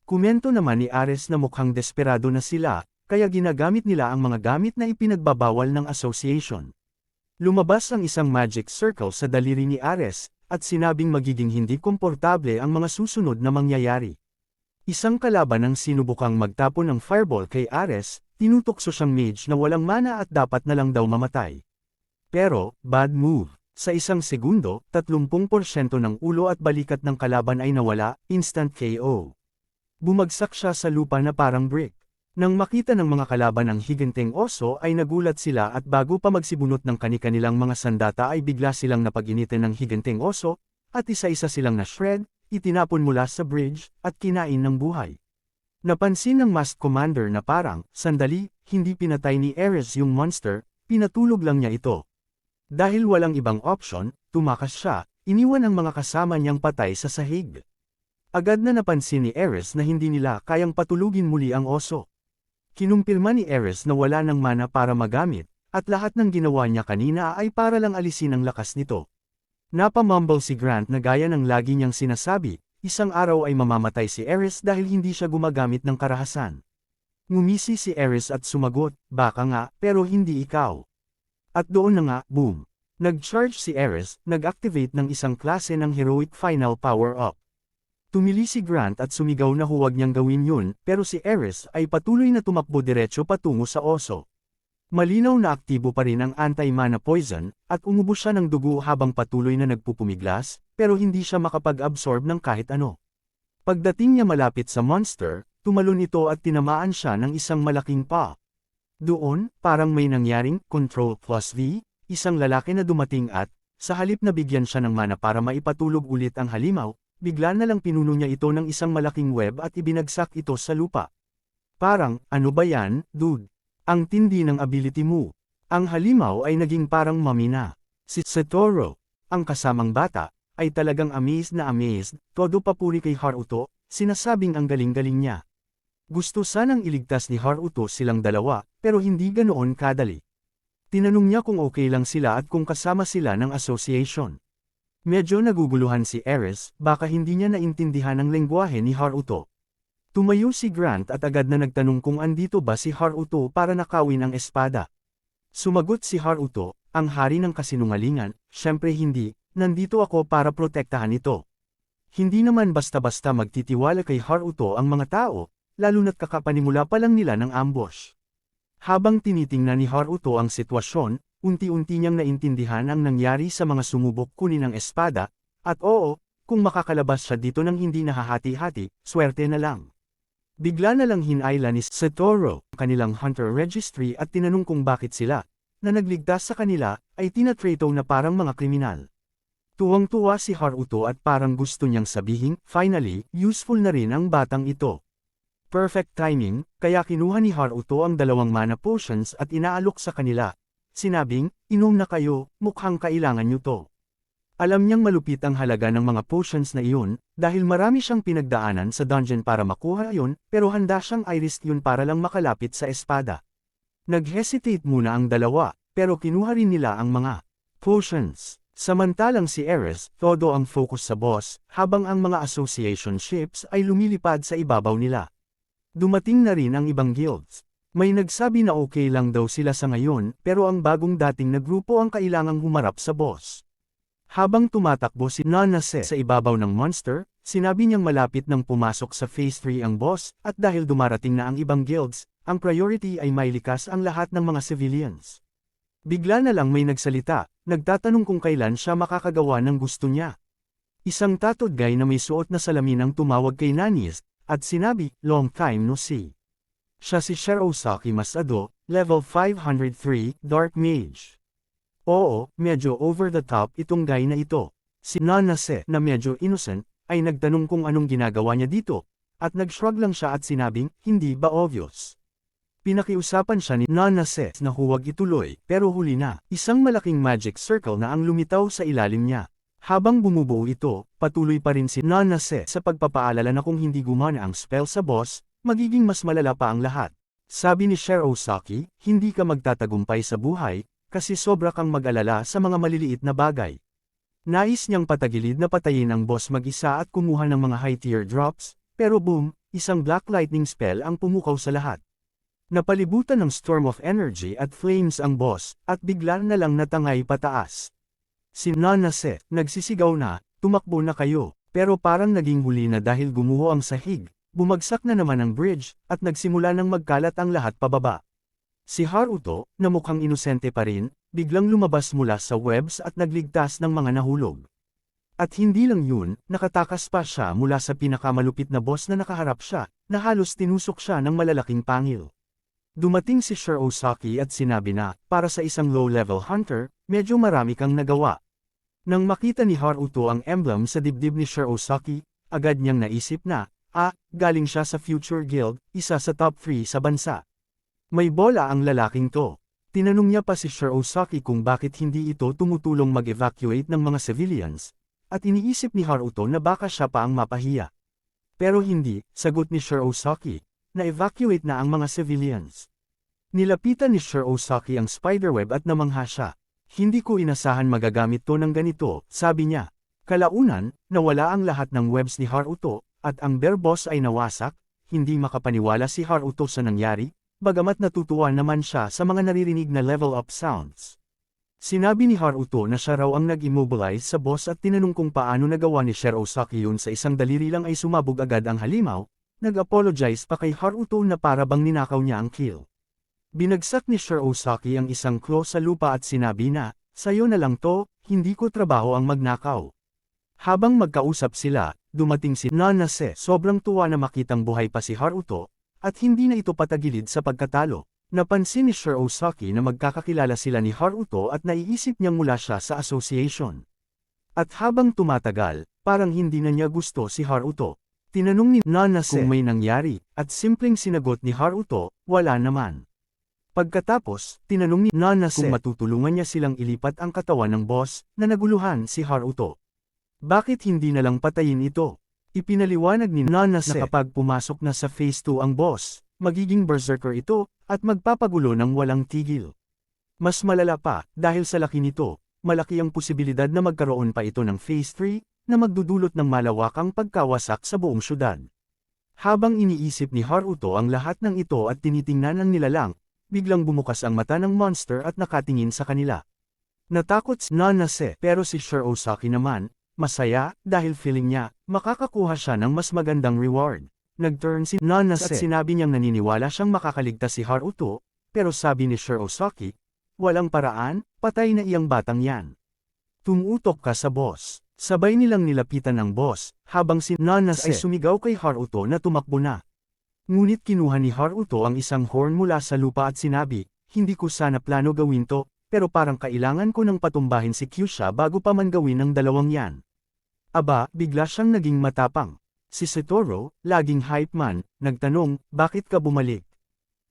Komento naman ni Ares na mukhang desperado na sila, kaya ginagamit nila ang mga gamit na ipinagbabawal ng association. Lumabas ang isang magic circle sa daliri ni Ares, at sinabing magiging hindi komportable ang mga susunod na mangyayari. Isang kalaban ang sinubukang magtapon ng fireball kay Ares, tinutokso siyang mage na walang mana at dapat na lang daw mamatay. Pero, bad move. Sa isang segundo, 30% ng ulo at balikat ng kalaban ay nawala, instant KO. Bumagsak siya sa lupa na parang brick. Nang makita ng mga kalaban ang higanteng oso ay nagulat sila at bago pa magsibunot ng kani-kanilang mga sandata ay bigla silang napag-initin ng higanteng oso, at isa-isa silang na-shred, itinapon mula sa bridge, at kinain ng buhay. Napansin ng masked commander na parang, sandali, hindi pinatay ni Ares yung monster, pinatulog lang niya ito. Dahil walang ibang option, tumakas siya, iniwan ang mga kasama niyang patay sa sahig. Agad na napansin ni Ares na hindi nila kayang patulugin muli ang oso. Kinumpirma ni Ares na wala ng mana para magamit, at lahat ng ginawa niya kanina ay para lang alisin ang lakas nito. Napamumble si Grant na gaya ng lagi niyang sinasabi, isang araw ay mamamatay si Ares dahil hindi siya gumagamit ng karahasan. Ngumisi si Ares at sumagot, "Baka nga, pero hindi ikaw." At doon na nga, boom. Nag-charge si Ares, nag-activate ng isang klase ng heroic final power-up. Tumili si Grant at sumigaw na huwag niyang gawin yun, pero si Ares ay patuloy na tumakbo diretso patungo sa oso. Malinaw na aktibo pa rin ang anti-mana poison, at umubo siya ng dugo habang patuloy na nagpupumiglas, pero hindi siya makapag-absorb ng kahit ano. Pagdating niya malapit sa monster, tumalon ito at tinamaan siya ng isang malaking paw. Doon, parang may nangyaring Control plus V, isang lalaki na dumating at, sa halip na bigyan siya ng mana para maipatulog ulit ang halimaw, bigla na lang pinuno niya ito ng isang malaking web at ibinagsak ito sa lupa. Parang, ano ba yan, dude? Ang tindi ng ability mo. Ang halimaw ay naging parang mami na. Si Satoru, ang kasamang bata, ay talagang amazed na amazed, todo papuri kay Haruto, sinasabing ang galing-galing niya. Gusto sanang iligtas ni Haruto silang dalawa, pero hindi ganoon kadali. Tinanong niya kung okay lang sila at kung kasama sila ng association. Medyo naguguluhan si Ares, baka hindi niya naintindihan ang lengguwahe ni Haruto. Tumayo si Grant at agad na nagtanong kung andito ba si Haruto para nakawin ang espada. Sumagot si Haruto, ang hari ng kasinungalingan, syempre hindi, nandito ako para protektahan ito. Hindi naman basta-basta magtitiwala kay Haruto ang mga tao, lalo na't kakapanimula pa lang nila ng ambush. Habang tinitingnan ni Haruto ang sitwasyon, unti-unti niyang naintindihan ang nangyari sa mga sumubok kunin ang espada, at oo, kung makakalabas siya dito ng hindi nahahati-hati, swerte na lang. Bigla na lang hinayla ni Satoru, kanilang hunter registry at tinanong kung bakit sila, na nagligtas sa kanila, ay tinatrato na parang mga kriminal. Tuwang-tuwa si Haruto at parang gusto niyang sabihin, finally, useful na rin ang batang ito. Perfect timing, kaya kinuha ni Haruto ang 2 mana potions at inaalok sa kanila. Sinabing, inom na kayo, mukhang kailangan nyo to. Alam niyang malupit ang halaga ng mga potions na iyon, dahil marami siyang pinagdaanan sa dungeon para makuha yun, pero handa siyang i-risk yun para lang makalapit sa espada. Nag-hesitate muna ang dalawa, pero kinuha rin nila ang mga potions. Samantalang si Ares, todo ang focus sa boss, habang ang mga association ships ay lumilipad sa ibabaw nila. Dumating na rin ang ibang guilds. May nagsabi na okay lang daw sila sa ngayon, pero ang bagong dating na grupo ang kailangang humarap sa boss. Habang tumatakbo si Nanase sa ibabaw ng monster, sinabi niyang malapit nang pumasok sa Phase 3 ang boss, at dahil dumarating na ang ibang guilds, ang priority ay mailikas ang lahat ng mga civilians. Bigla na lang may nagsalita, nagtatanong kung kailan siya makakagawa ng gusto niya. Isang tattooed guy na may suot na salamin ang tumawag kay Nani's, at sinabi, long time no see. Siya si Shirosaki Masado, level 503, Dark Mage. Oo, medyo over the top itong guy na ito. Si Nanase, na medyo innocent, ay nagtanong kung anong ginagawa niya dito, at nag-shrug lang siya at sinabing, hindi ba obvious? Pinakiusapan siya ni Nanase na huwag ituloy, pero huli na, isang malaking magic circle na ang lumitaw sa ilalim niya. Habang bumubuo ito, patuloy pa rin si Nanase sa pagpapaalala na kung hindi gumana ang spell sa boss, magiging mas malala pa ang lahat. Sabi ni Shirosaki, hindi ka magtatagumpay sa buhay, kasi sobra kang mag-alala sa mga maliliit na bagay. Nais niyang patagilid na patayin ang boss mag-isa at kumuha ng mga high-tier drops, pero boom, isang black lightning spell ang pumukaw sa lahat. Napalibutan ng storm of energy at flames ang boss, at bigla na lang natangay pataas. Si Nanase, nagsisigaw na, tumakbo na kayo, pero parang naging huli na dahil gumuho ang sahig, bumagsak na naman ang bridge, at nagsimula ng magkalat ang lahat pababa. Si Haruto, na mukhang inosente pa rin, biglang lumabas mula sa webs at nagligtas ng mga nahulog. At hindi lang yun, nakatakas pa siya mula sa pinakamalupit na boss na nakaharap siya, na halos tinusok siya ng malalaking pangil. Dumating si Shirosaki at sinabi na, para sa isang low-level hunter, medyo marami kang nagawa. Nang makita ni Haruto ang emblem sa dibdib ni Shirosaki, agad niyang naisip na, galing siya sa Future Guild, isa sa top 3 sa bansa. May bola ang lalaking to. Tinanong niya pa si Shirosaki kung bakit hindi ito tumutulong mag-evacuate ng mga civilians, at iniisip ni Haruto na baka siya pa ang mapahiya. Pero hindi, sagot ni Shirosaki, na-evacuate na ang mga civilians. Nilapitan ni Shirosaki ang spiderweb at namangha siya. Hindi ko inasahan magagamit to ng ganito, sabi niya. Kalaunan, nawala ang lahat ng webs ni Haruto, at ang bear boss ay nawasak, hindi makapaniwala si Haruto sa nangyari, bagamat natutuwa naman siya sa mga naririnig na level up sounds. Sinabi ni Haruto na siya raw ang nag-immobilize sa boss at tinanong kung paano nagawa ni Shirosaki yun sa isang daliri lang ay sumabog agad ang halimaw, nag-apologize pa kay Haruto na para bang ninakaw niya ang kill. Binagsak ni Shirosaki ang isang claw sa lupa at sinabi na, sayo na lang to, hindi ko trabaho ang magnakaw. Habang magkausap sila, dumating si Nanase sobrang tuwa na makitang buhay pa si Haruto, at hindi na ito patagilid sa pagkatalo. Napansin ni Shirosaki na magkakakilala sila ni Haruto at naiisip niyang mula siya sa association. At habang tumatagal, parang hindi na niya gusto si Haruto. Tinanong ni Nanase kung may nangyari, at simpleng sinagot ni Haruto, wala naman. Pagkatapos, tinanong ni Nanase kung matutulungan niya silang ilipat ang katawan ng boss, na naguluhan si Haruto. Bakit hindi na lang patayin ito? Ipinaliwanag ni Nanase na kapag pumasok na sa Phase 2 ang boss, magiging berserker ito, at magpapagulo ng walang tigil. Mas malala pa, dahil sa laki nito, malaki ang posibilidad na magkaroon pa ito ng Phase 3, na magdudulot ng malawakang pagkawasak sa buong syudad. Habang iniisip ni Haruto ang lahat ng ito at tinitingnan ang nilalang, biglang bumukas ang mata ng monster at nakatingin sa kanila. Natakot si Nanase pero si Shirosaki naman, masaya, dahil feeling niya, makakakuha siya ng mas magandang reward. Nag-turn si Nanase at sinabi niyang naniniwala siyang makakaligtas si Haruto, pero sabi ni Shirosaki, walang paraan, patay na iyang batang yan. Tumutok ka sa boss. Sabay nilang nilapitan ng boss, habang si Nanase ay sumigaw kay Haruto na tumakbo na. Ngunit kinuha ni Haruto ang isang horn mula sa lupa at sinabi, hindi ko sana plano gawin to, pero parang kailangan ko nang patumbahin si Kyusha bago pa man gawin ng dalawang yan. Aba, bigla siyang naging matapang. Si Setoru, laging hype man, nagtanong, bakit ka bumalik?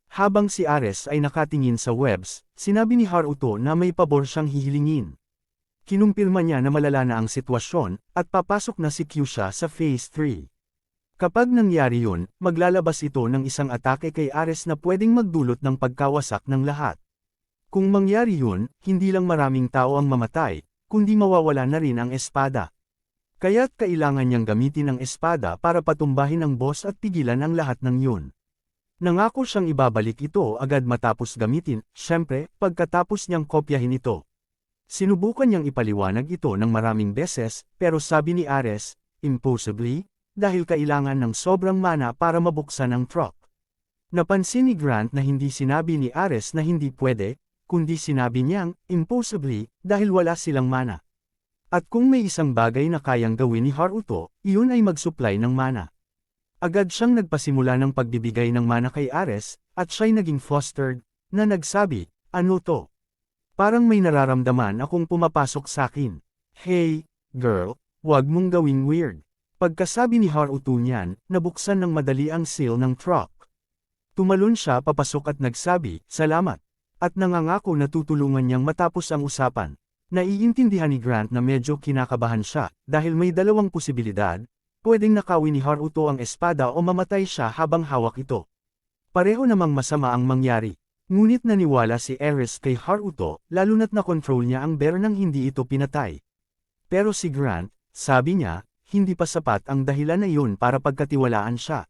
Habang si Ares ay nakatingin sa webs, sinabi ni Haruto na may pabor siyang hihilingin. Kinumpirma niya na malala na ang sitwasyon, at papasok na si Kyusha sa Phase 3. Kapag nangyari yun, maglalabas ito ng isang atake kay Ares na pwedeng magdulot ng pagkawasak ng lahat. Kung mangyari yun, hindi lang maraming tao ang mamatay, kundi mawawala na rin ang espada. Kaya't kailangan niyang gamitin ang espada para patumbahin ang boss at pigilan ang lahat ng yun. Nangako siyang ibabalik ito agad matapos gamitin, syempre, pagkatapos niyang kopyahin ito. Sinubukan niyang ipaliwanag ito ng maraming beses, pero sabi ni Ares, impossibly, dahil kailangan ng sobrang mana para mabuksan ang truck. Napansin ni Grant na hindi sinabi ni Ares na hindi pwede, kundi sinabi niyang, impossibly, dahil wala silang mana. At kung may isang bagay na kayang gawin ni Haruto, iyon ay mag-supply ng mana. Agad siyang nagpasimula ng pagbibigay ng mana kay Ares, at siya'y naging flustered, na nagsabi, ano to? Parang may nararamdaman akong pumapasok sakin. Hey, girl, wag mong gawing weird. Pagkasabi ni Haruto niyan, nabuksan ng madali ang seal ng truck. Tumalon siya papasok at nagsabi, salamat. At nangangako na tutulungan niyang matapos ang usapan. Naiintindihan ni Grant na medyo kinakabahan siya, dahil may dalawang posibilidad, pwedeng nakawin ni Haruto ang espada o mamatay siya habang hawak ito. Pareho namang masama ang mangyari. Ngunit naniwala si Ares kay Haruto, lalo na't na-control niya ang bear nang hindi ito pinatay. Pero si Grant, sabi niya, hindi pa sapat ang dahilan na iyon para pagkatiwalaan siya.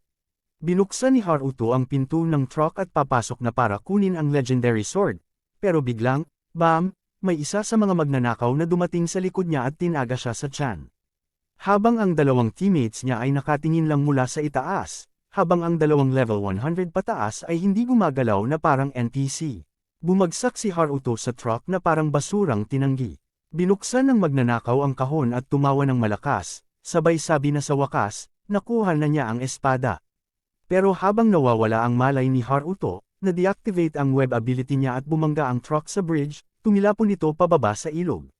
Binuksan ni Haruto ang pinto ng truck at papasok na para kunin ang legendary sword. Pero biglang, bam, may isa sa mga magnanakaw na dumating sa likod niya at tinaga siya sa tiyan. Habang ang dalawang teammates niya ay nakatingin lang mula sa itaas, habang ang dalawang level 100 pataas ay hindi gumagalaw na parang NPC. Bumagsak si Haruto sa truck na parang basurang tinanggi. Binuksan ng magnanakaw ang kahon at tumawa ng malakas. Sabay sabi na sa wakas, nakuha na niya ang espada. Pero habang nawawala ang malay ni Haruto, na-deactivate ang web ability niya at bumangga ang truck sa bridge, tumilapon ito pababa sa ilog.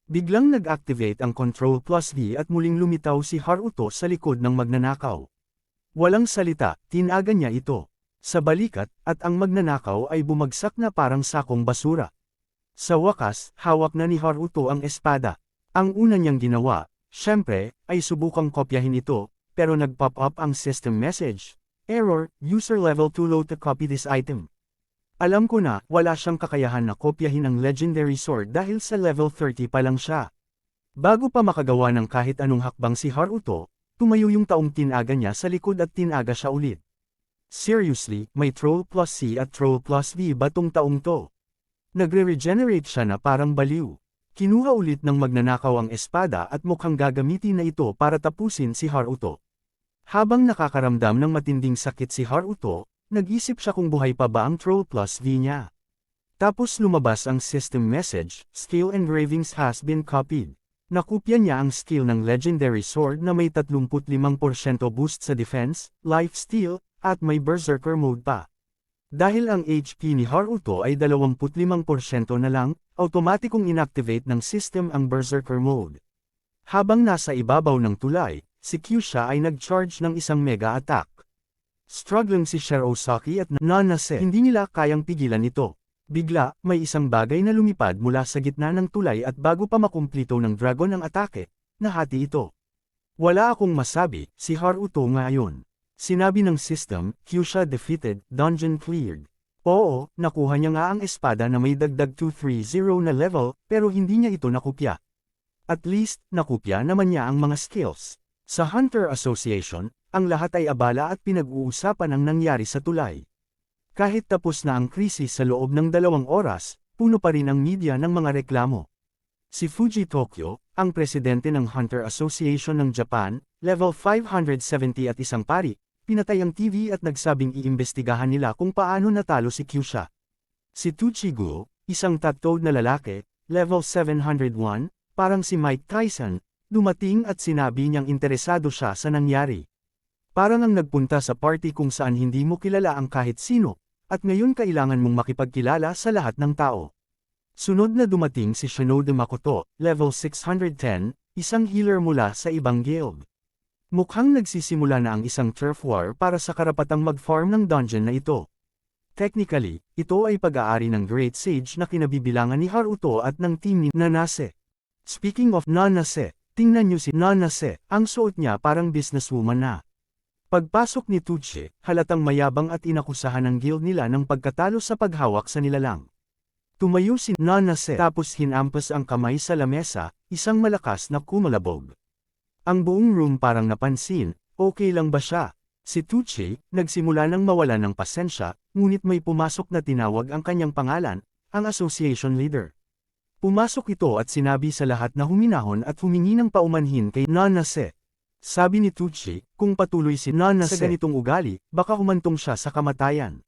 Biglang nag-activate ang Control plus V at muling lumitaw si Haruto sa likod ng magnanakaw. Walang salita, tinaga niya ito. Sa balikat, at ang magnanakaw ay bumagsak na parang sakong basura. Sa wakas, hawak na ni Haruto ang espada. Ang una niyang ginawa, siyempre, ay subukang kopyahin ito, pero nag-pop up ang system message. Error, user level too low to copy this item. Alam ko na, wala siyang kakayahan na kopyahin ang legendary sword dahil sa level 30 pa lang siya. Bago pa makagawa ng kahit anong hakbang si Haruto, tumayo yung taong tinaga niya sa likod at tinaga siya ulit. Seriously, may Troll plus C at Troll plus V ba tong taong to? Nagre-regenerate siya na parang baliw. Kinuha ulit ng magnanakaw ang espada at mukhang gagamitin na ito para tapusin si Haruto. Habang nakakaramdam ng matinding sakit si Haruto, nag-isip siya kung buhay pa ba ang Troll plus V niya. Tapos lumabas ang system message, skill engravings has been copied. Nakopya niya ang skill ng legendary sword na may 35% boost sa defense, life steal, at may berserker mode pa. Dahil ang HP ni Haruto ay 25% na lang, automatikong inactivate ng system ang berserker mode. Habang nasa ibabaw ng tulay, si Kyusha ay nag-charge ng isang mega attack. Struggling si Shirosaki at Nanase, hindi nila kayang pigilan ito. Bigla, may isang bagay na lumipad mula sa gitna ng tulay at bago pa makumplito ng dragon ang atake, nahati ito. Wala akong masabi, si Haruto ngayon. Sinabi ng system, Kyusha defeated, dungeon cleared. Oo, nakuha niya nga ang espada na may dagdag 230 na level, pero hindi niya ito nakopya. At least, nakopya naman niya ang mga skills. Sa Hunter Association, ang lahat ay abala at pinag-uusapan ang nangyari sa tulay. Kahit tapos na ang krisis sa loob ng 2 oras, puno pa rin ang media ng mga reklamo. Si Fuji Tokyo, ang presidente ng Hunter Association ng Japan, level 570 at isang pari, pinatay ang TV at nagsabing iimbestigahan nila kung paano natalo si Kyusha. Si Tuchigu, isang tattooed na lalaki, level 701, parang si Mike Tyson, dumating at sinabi niyang interesado siya sa nangyari. Parang ang nagpunta sa party kung saan hindi mo kilala ang kahit sino, at ngayon kailangan mong makipagkilala sa lahat ng tao. Sunod na dumating si Shinode Makoto, level 610, isang healer mula sa ibang guild. Mukhang nagsisimula na ang isang turf war para sa karapatang mag-farm ng dungeon na ito. Technically, ito ay pag-aari ng Great Sage na kinabibilangan ni Haruto at ng team ni Nanase. Speaking of Nanase, tingnan niyo si Nanase, ang suot niya parang businesswoman na. Pagpasok ni Tuchi, halatang mayabang at inakusahan ng guild nila ng pagkatalo sa paghawak sa nilalang. Tumayo si Nanase tapos hinampas ang kamay sa lamesa, isang malakas na kumalabog. Ang buong room parang napansin, okay lang ba siya? Si Tuchi, nagsimula nang mawala ng pasensya, ngunit may pumasok na tinawag ang kanyang pangalan, ang association leader. Pumasok ito at sinabi sa lahat na huminahon at humingi ng paumanhin kay Nanase. Sabi ni Tuchi, kung patuloy si Nanase sa ganitong ugali, baka humantong siya sa kamatayan.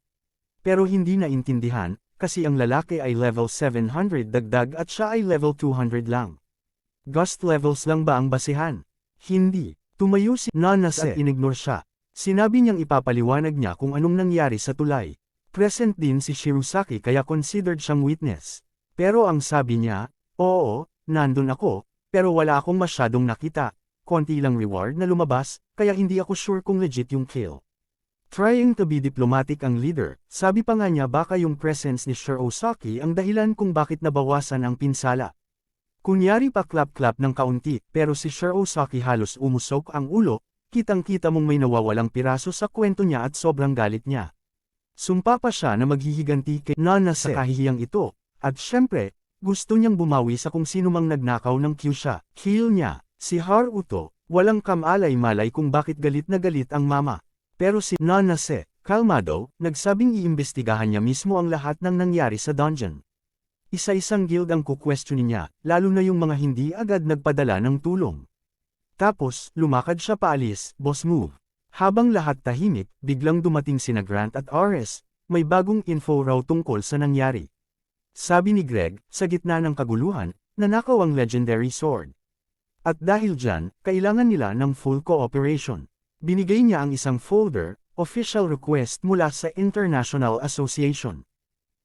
Pero hindi naintindihan, kasi ang lalaki ay level 700 dagdag at siya ay level 200 lang. Ghost levels lang ba ang basehan? Hindi. Tumayo si Nanase at inignore siya. Sinabi niyang ipapaliwanag niya kung anong nangyari sa tulay. Present din si Shirosaki kaya considered siyang witness. Pero ang sabi niya, oo, nandun ako, pero wala akong masyadong nakita. Konti lang reward na lumabas, kaya hindi ako sure kung legit yung kill. Trying to be diplomatic ang leader, sabi pa nga niya baka yung presence ni Shirosaki ang dahilan kung bakit nabawasan ang pinsala. Kunyari pa clap-clap ng kaunti, pero si Shirosaki halos umusok ang ulo, kitang-kita mong may nawawalang piraso sa kwento niya at sobrang galit niya. Sumpa pa siya na maghihiganti kay Nanase sa kahihiyang ito, at syempre, gusto niyang bumawi sa kung sino mang nagnakaw ng Kyusha. Kill niya, si Haruto, walang kamalay-malay kung bakit galit na galit ang mama. Pero si Nanase, kalmado, nagsabing iimbestigahan niya mismo ang lahat ng nangyari sa dungeon. Isa-isang guild ang kukwestiyonin niya, lalo na yung mga hindi agad nagpadala ng tulong. Tapos, lumakad siya paalis, boss move. Habang lahat tahimik, biglang dumating sina Grant at Ares, may bagong info raw tungkol sa nangyari. Sabi ni Greg, sa gitna ng kaguluhan, nanakaw ang legendary sword. At dahil dyan, kailangan nila ng full cooperation. Binigay niya ang isang folder, official request mula sa International Association.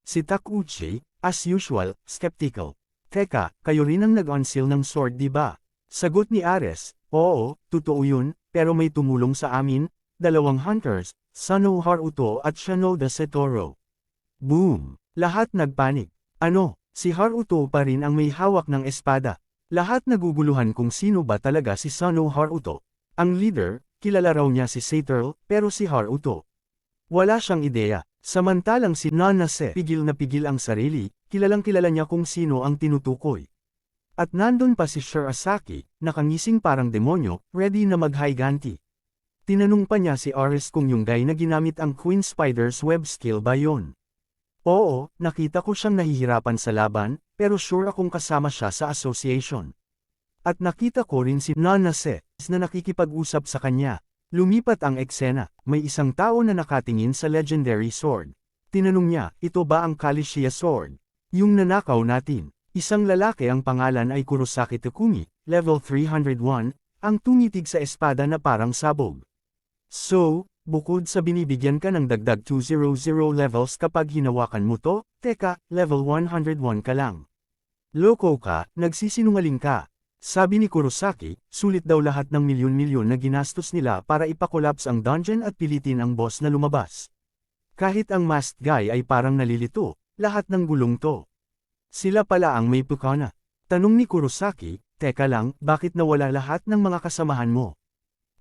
Si Takuchi, as usual, skeptical. Teka, kayo rin ang nag-unseal ng sword di ba? Sagot ni Ares, oo, totoo yun, pero may tumulong sa amin, 2 hunters, Sano Haruto at Shinoda Setoro. Boom! Lahat nagpanik. Ano, si Haruto pa rin ang may hawak ng espada. Lahat naguguluhan kung sino ba talaga si Sano Haruto. Ang leader, kilala raw niya si Seiturl, pero si Haruto. Wala siyang ideya. Samantalang si Nanase, pigil na pigil ang sarili, kilalang kilala niya kung sino ang tinutukoy. At nandun pa si Shirasaki, nakangising parang demonyo, ready na maghiganti. Tinanong pa niya si Ares kung yung guy na ginamit ang Queen Spider's web skill ba yun. Oo, nakita ko siyang nahihirapan sa laban, pero sure akong kasama siya sa association. At nakita ko rin si Nanase, na nakikipag-usap sa kanya. Lumipat ang eksena, may isang tao na nakatingin sa legendary sword. Tinanong niya, ito ba ang Kalishia sword? Yung nanakaw natin. Isang lalaki ang pangalan ay Kurosaki Takumi, level 301, ang tumitig sa espada na parang sabog. So, bukod sa binibigyan ka ng dagdag 200 levels kapag hinawakan mo to, teka, level 101 ka lang. Loko ka, nagsisinungaling ka. Sabi ni Kurosaki, sulit daw lahat ng milyon-milyon na ginastos nila para ipakolaps ang dungeon at pilitin ang boss na lumabas. Kahit ang masked guy ay parang nalilito, lahat ng gulong to. Sila pala ang may pukana. Tanong ni Kurosaki, teka lang, bakit nawala lahat ng mga kasamahan mo?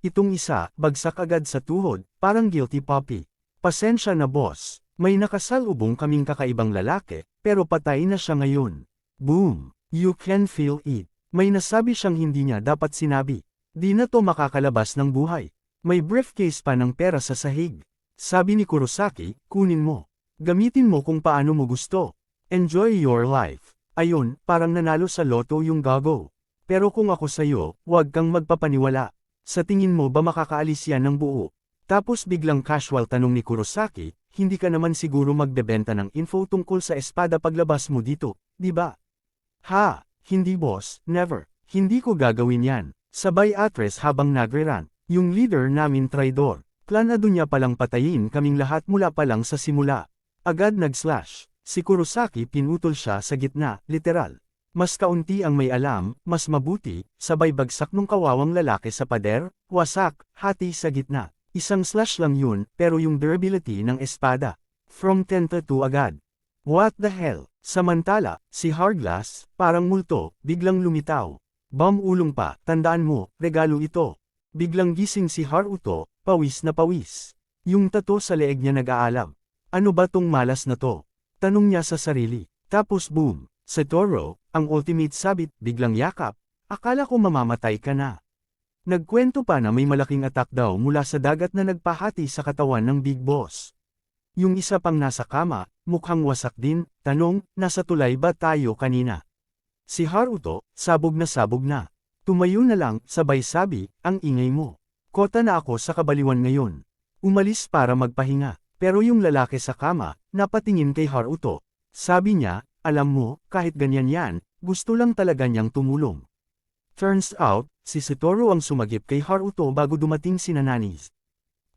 Itong isa, bagsak agad sa tuhod, parang guilty puppy. Pasensya na boss, may nakasalubong kaming kakaibang lalaki, pero patay na siya ngayon. Boom! You can feel it. May nasabi siyang hindi niya dapat sinabi. Di na to makakalabas ng buhay. May briefcase pa ng pera sa sahig. Sabi ni Kurosaki, kunin mo. Gamitin mo kung paano mo gusto. Enjoy your life. Ayun, parang nanalo sa loto yung gago. Pero kung ako sa'yo, huwag kang magpapaniwala. Sa tingin mo ba makakaalis yan ng buo? Tapos biglang casual tanong ni Kurosaki, hindi ka naman siguro magbebenta ng info tungkol sa espada paglabas mo dito, di ba? Ha, hindi boss, never. Hindi ko gagawin yan. Sabay atres habang nagre-rant. Yung leader namin traidor. Planado niya palang patayin kaming lahat mula pa lang sa simula. Agad nag-slash. Si Kurosaki pinutol siya sa gitna, literal. Mas kaunti ang may alam, mas mabuti, sabay bagsak nung kawawang lalaki sa pader, wasak, hati sa gitna. Isang slash lang yun, pero yung durability ng espada. From 10 to 2 agad. What the hell? Samantala, si Hardglass, parang multo, biglang lumitaw. Ulong pa, tandaan mo, regalo ito. Biglang gising si Haruto, pawis na pawis. Yung tato sa leeg niya nag-aalab. Ano ba tong malas na to? Tanong niya sa sarili. Tapos boom, Satoru, ang ultimate sabit, biglang yakap. Akala ko mamamatay ka na. Nagkwento pa na may malaking attack daw mula sa dagat na nagpahati sa katawan ng Big Boss. Yung isa pang nasa kama, mukhang wasak din, tanong, nasa tulay ba tayo kanina? Si Haruto, sabog na. Tumayo na lang, sabay sabi, ang ingay mo. Kota na ako sa kabaliwan ngayon. Umalis para magpahinga, pero yung lalaki sa kama, napatingin kay Haruto. Sabi niya, alam mo, kahit ganyan yan, gusto lang talaga niyang tumulong. Turns out, si Satoru ang sumagip kay Haruto bago dumating si Nananis.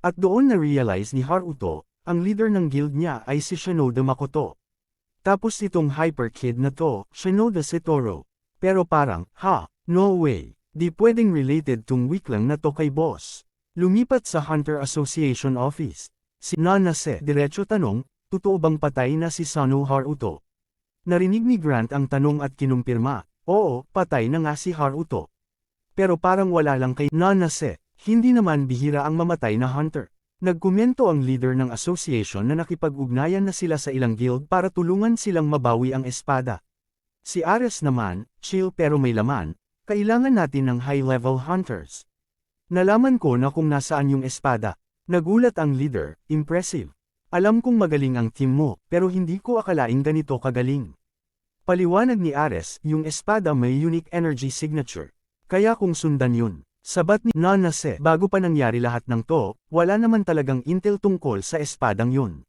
At doon na-realize ni Haruto, ang leader ng guild niya ay si Shinoda Makoto. Tapos itong hyper kid na to, Shinoda Satoru. Pero parang, no way, di pwedeng related tong weak lang na to kay boss. Lumipat sa Hunter Association office. Si Nanase diretso tanong, totoo bang patay na si Sano Haruto? Narinig ni Grant ang tanong at kinumpirma. Oo, patay na nga si Haruto. Pero parang wala lang kay Nanase, hindi naman bihira ang mamatay na hunter. Nagkomento ang leader ng association na nakipag-ugnayan na sila sa ilang guild para tulungan silang mabawi ang espada. Si Ares naman, chill pero may laman, kailangan natin ng high-level hunters. Nalaman ko na kung nasaan yung espada. Nagulat ang leader, impressive. Alam kong magaling ang team mo, pero hindi ko akalaing ganito kagaling. Paliwanag ni Ares, yung espada may unique energy signature. Kaya kung sundan yun, sabat ni Nanase, bago pa nangyari lahat ng to, wala naman talagang intel tungkol sa espadang yun.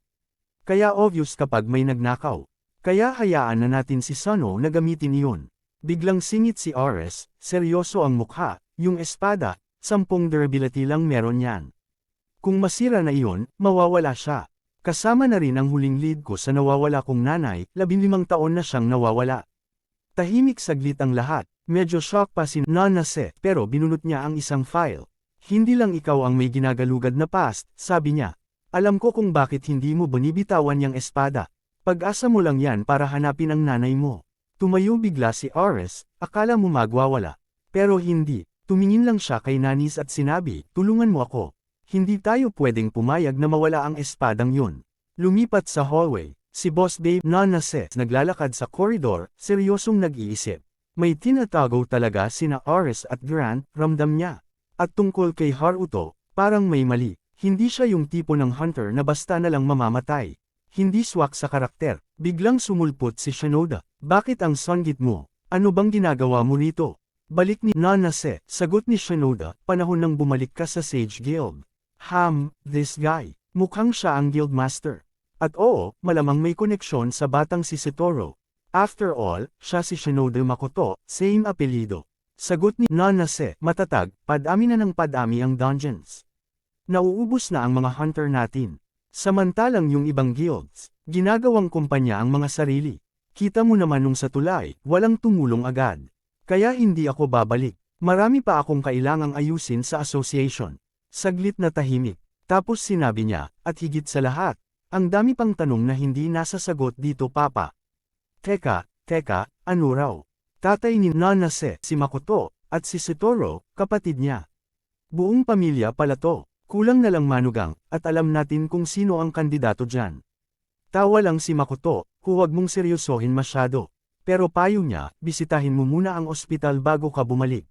Kaya obvious kapag may nagnakaw. Kaya hayaan na natin si Sano na gamitin yun. Biglang singit si Ares, seryoso ang mukha, yung espada, 10 durability lang meron yan. Kung masira na iyon, mawawala siya. Kasama na rin ang huling lead ko sa nawawala kong nanay, 15 taon na siyang nawawala. Tahimik saglit ang lahat, medyo shock pa si Nanase, pero binunot niya ang isang file. Hindi lang ikaw ang may ginagalugad na past, sabi niya. Alam ko kung bakit hindi mo binibitawan yang espada. Pag-asa mo lang yan para hanapin ang nanay mo. Tumayo bigla si Ares, akala mo magwawala. Pero hindi, tumingin lang siya kay Nanis at sinabi, tulungan mo ako. Hindi tayo pwedeng pumayag na mawala ang espadang yun. Lumipat sa hallway, si Boss Babe Nanase naglalakad sa koridor, seryosong nag-iisip. May tinatago talaga sina Ares at Grant, ramdam niya. At tungkol kay Haruto, parang may mali. Hindi siya yung tipo ng hunter na basta na lang mamamatay. Hindi swak sa karakter. Biglang sumulpot si Shinoda. Bakit ang sanggit mo? Ano bang ginagawa mo rito? Balik ni Nanase, sagot ni Shinoda, panahon nang bumalik ka sa Sage Guild. This guy. Mukhang siya ang guildmaster. At oo, malamang may koneksyon sa batang si Satoru. After all, siya si Shinoda Makoto, same apelido. Sagot ni Nanase, matatag, padami na ng padami ang dungeons. Nauubos na ang mga hunter natin. Samantalang yung ibang guilds, ginagawang kumpanya ang mga sarili. Kita mo naman nung sa tulay, walang tumulong agad. Kaya hindi ako babalik. Marami pa akong kailangang ayusin sa association. Saglit na tahimik. Tapos sinabi niya, at higit sa lahat, ang dami pang tanong na hindi nasasagot dito papa. Teka, ano raw? Tatay ni Nanase, si Makoto, at si Satoru, kapatid niya. Buong pamilya pala to. Kulang na lang manugang, at alam natin kung sino ang kandidato dyan. Tawa lang si Makoto, huwag mong seryosohin masyado. Pero payo niya, bisitahin mo muna ang ospital bago ka bumalik.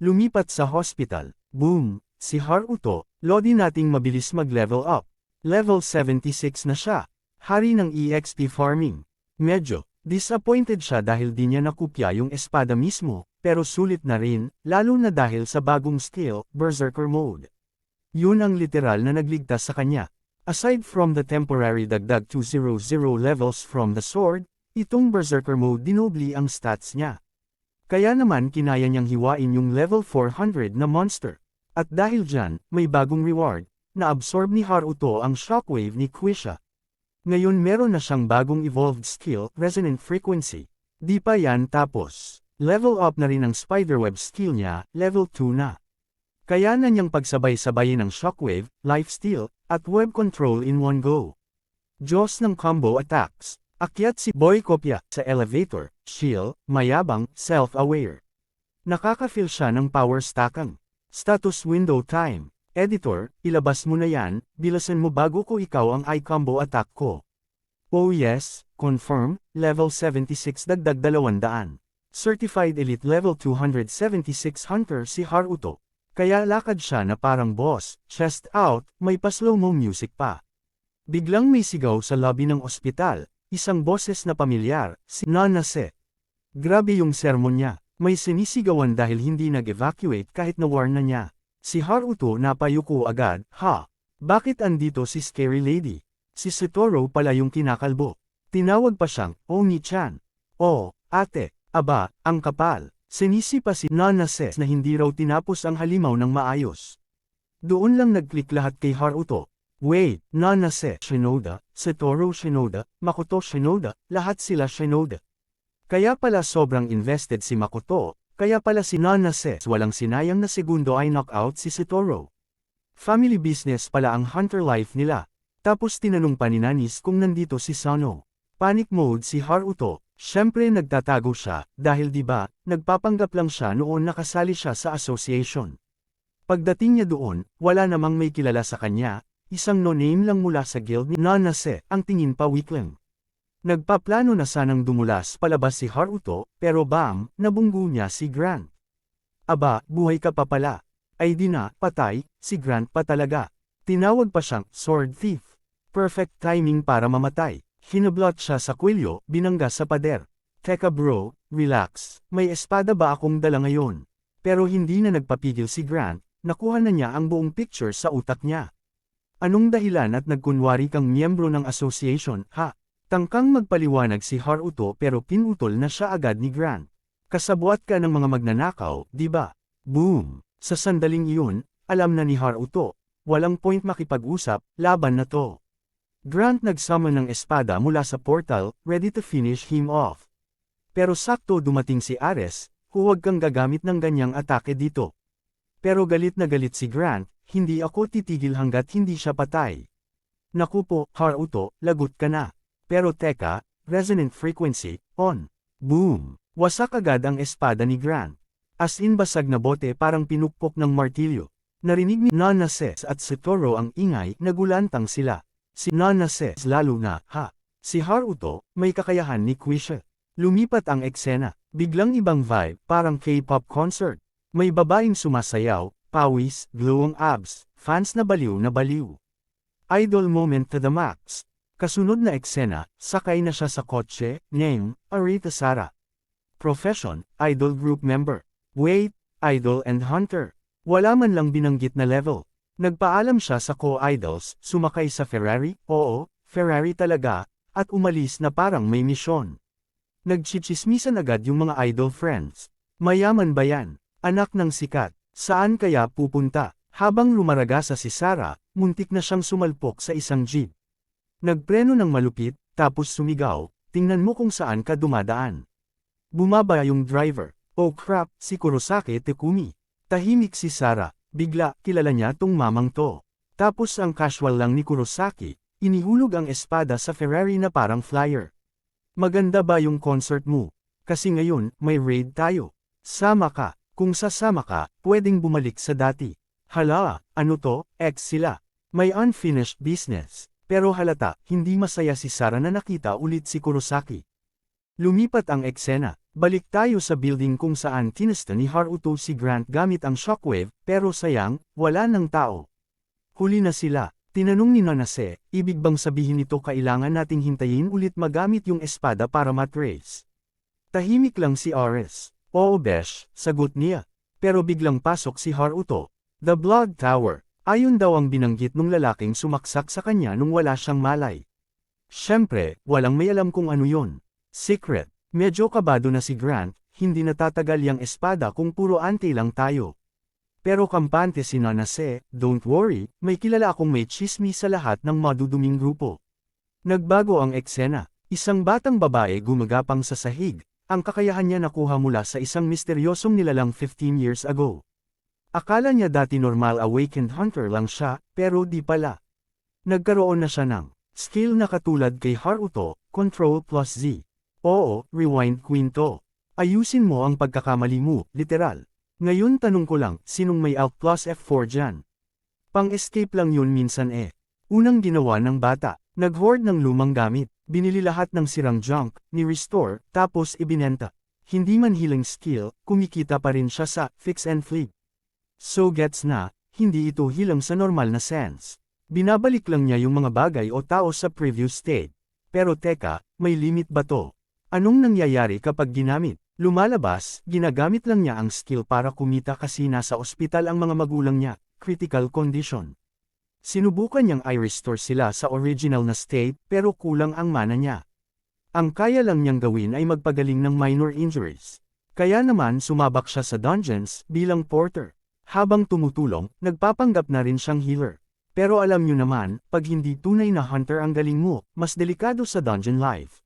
Lumipat sa hospital. Boom! Si Haruto, lodi nating mabilis mag-level up. Level 76 na siya. Hari ng EXP farming. Medyo disappointed siya dahil di niya nakupya yung espada mismo, pero sulit na rin, lalo na dahil sa bagong skill, Berserker Mode. Yun ang literal na nagligtas sa kanya. Aside from the temporary dagdag 200 levels from the sword, itong Berserker mode dinobli ang stats niya. Kaya naman kinaya niyang hiwain yung level 400 na monster. At dahil dyan, may bagong reward, na-absorb ni Haruto ang shockwave ni Quisha. Ngayon meron na siyang bagong evolved skill, Resonant Frequency. Di pa yan tapos. Level up na rin ang spiderweb skill niya, level 2 na. Kaya na niyang pagsabay-sabayin ng shockwave, lifesteal, at web control in one go. Diyos ng combo attacks. Akyat si Boy Kopya sa elevator, chill, mayabang, self-aware. Nakaka-feel siya ng power stackang. Status window time. Editor, ilabas mo na yan, bilasan mo bago ko ikaw ang i-combo attack ko. Oh yes, confirm, level 76 dagdag 200. Certified Elite level 276 Hunter si Haruto. Kaya lakad siya na parang boss, chest out, may pa-slow-mo music pa. Biglang may sigaw sa lobby ng ospital, isang boses na pamilyar, si Nanase. Grabe yung sermon niya, may sinisigawan dahil hindi nag-evacuate kahit na-warn na niya. Si Haruto napayuko agad, ha? Bakit andito si Scary Lady? Si Satoru pala yung kinakalbo. Tinawag pa siyang, Oni-chan. Oh, ate, aba, ang kapal. Sinisi pa si Nanase na hindi raw tinapos ang halimaw ng maayos. Doon lang nag-click lahat kay Haruto. Wait, Nanase Shinoda, Satoru Shinoda, Makoto Shinoda, lahat sila Shinoda. Kaya pala sobrang invested si Makoto, kaya pala si Nanase walang sinayang na segundo ay knockout si Satoru. Family business pala ang hunter life nila. Tapos tinanong pa ni Nanis kung nandito si Sano. Panic mode si Haruto. Siyempre nagtatago siya, dahil diba, nagpapanggap lang siya noon nakasali siya sa association. Pagdating niya doon, wala namang may kilala sa kanya, isang no-name lang mula sa guild ni Nanase, ang tingin pa weakling. Nagpaplano na sanang dumulas palabas si Haruto, pero bam, nabunggo niya si Grant. Aba, buhay ka pa pala. Ay di na, patay, si Grant pa talaga. Tinawag pa siyang, sword thief. Perfect timing para mamatay. Hinablot siya sa kwelyo, binangga sa pader. Teka bro, relax, may espada ba akong dala ngayon? Pero hindi na nagpapigil si Grant, nakuha na niya ang buong picture sa utak niya. Anong dahilan at nagkunwari kang miyembro ng association, ha? Tangkang magpaliwanag si Haruto pero pinutol na siya agad ni Grant. Kasabwat ka ng mga magnanakaw, di ba? Boom! Sa sandaling iyon, alam na ni Haruto, walang point makipag-usap, laban na to. Grant nagsummon ng espada mula sa portal, ready to finish him off. Pero sakto dumating si Ares, huwag kang gagamit ng ganyang atake dito. Pero galit na galit si Grant, hindi ako titigil hanggat hindi siya patay. Naku po, Haruto, lagot ka na. Pero teka, resonant frequency, on. Boom! Wasak agad ang espada ni Grant. As in basag na bote parang pinukpok ng martilyo. Narinig ni Nanase at Satoru ang ingay, nagulantang sila. Si Nanase lalo na, ha? Si Haruto, may kakayahan ni Quisha. Lumipat ang eksena, biglang ibang vibe, parang K-pop concert. May babaeng sumasayaw, pawis, glowing abs, fans na baliw na baliw. Idol moment to the max. Kasunod na eksena, sakay na siya sa kotse, name, Arita Sara. Profession, idol group member. Wait, idol and hunter. Wala man lang binanggit na level. Nagpaalam siya sa co-idols, sumakay sa Ferrari, oo, Ferrari talaga, at umalis na parang may misyon. Nagchichismisan agad yung mga idol friends. Mayaman ba yan? Anak ng sikat. Saan kaya pupunta? Habang lumaragasa si Sarah, muntik na siyang sumalpok sa isang jeep. Nagpreno ng malupit, tapos sumigaw, tingnan mo kung saan ka dumadaan. Bumaba yung driver. Oh crap, si Kurosaki Takumi. Tahimik si Sarah. Bigla, kilala niya tong mamang to. Tapos ang casual lang ni Kurosaki, inihulog ang espada sa Ferrari na parang flyer. Maganda ba yung concert mo? Kasi ngayon, may raid tayo. Sama ka. Kung sasama ka, pwedeng bumalik sa dati. Hala, ano to? Ex sila. May unfinished business. Pero halata, hindi masaya si Sarah na nakita ulit si Kurosaki. Lumipat ang eksena. Balik tayo sa building kung saan tinesta ni Haruto si Grant gamit ang shockwave, pero sayang, wala ng tao. Huli na sila. Tinanong ni Nanase, ibig bang sabihin nito kailangan nating hintayin ulit magamit yung espada para matrace? Tahimik lang si Ares. Oo besh, sagot niya. Pero biglang pasok si Haruto. The Blood Tower. Ayon daw ang binanggit nung lalaking sumaksak sa kanya nung wala siyang malay. Siyempre, walang may alam kung ano yon. Secret. Medyo kabado na si Grant, hindi natatagal yang espada kung puro ante lang tayo. Pero kampante si Nanase, don't worry, may kilala akong may chismi sa lahat ng maduduming grupo. Nagbago ang eksena. Isang batang babae gumagapang sa sahig. Ang kakayahan niya nakuha mula sa isang misteryosong nilalang 15 years ago. Akala niya dati normal awakened hunter lang siya, pero di pala. Nagkaroon na siya ng skill na katulad kay Haruto, Control plus Z. Oo, rewind queen to. Ayusin mo ang pagkakamali mo, literal. Ngayon tanong ko lang, sinong may Alt plus F4 dyan? Pang-escape lang yun minsan eh. Unang ginawa ng bata, nag-hoard ng lumang gamit, binili lahat ng sirang junk, ni-restore, tapos ibinenta. Hindi man healing skill, kumikita pa rin siya sa fix and flip. So gets na, hindi ito hilang sa normal na sense. Binabalik lang niya yung mga bagay o tao sa previous state. Pero teka, may limit ba to? Anong nangyayari kapag ginamit? Lumalabas, ginagamit lang niya ang skill para kumita kasi nasa ospital ang mga magulang niya, critical condition. Sinubukan niyang i-restore sila sa original na state pero kulang ang mana niya. Ang kaya lang niyang gawin ay magpagaling ng minor injuries. Kaya naman sumabak siya sa dungeons bilang porter. Habang tumutulong, nagpapanggap na rin siyang healer. Pero alam niyo naman, pag hindi tunay na hunter ang galing mo, mas delikado sa dungeon life.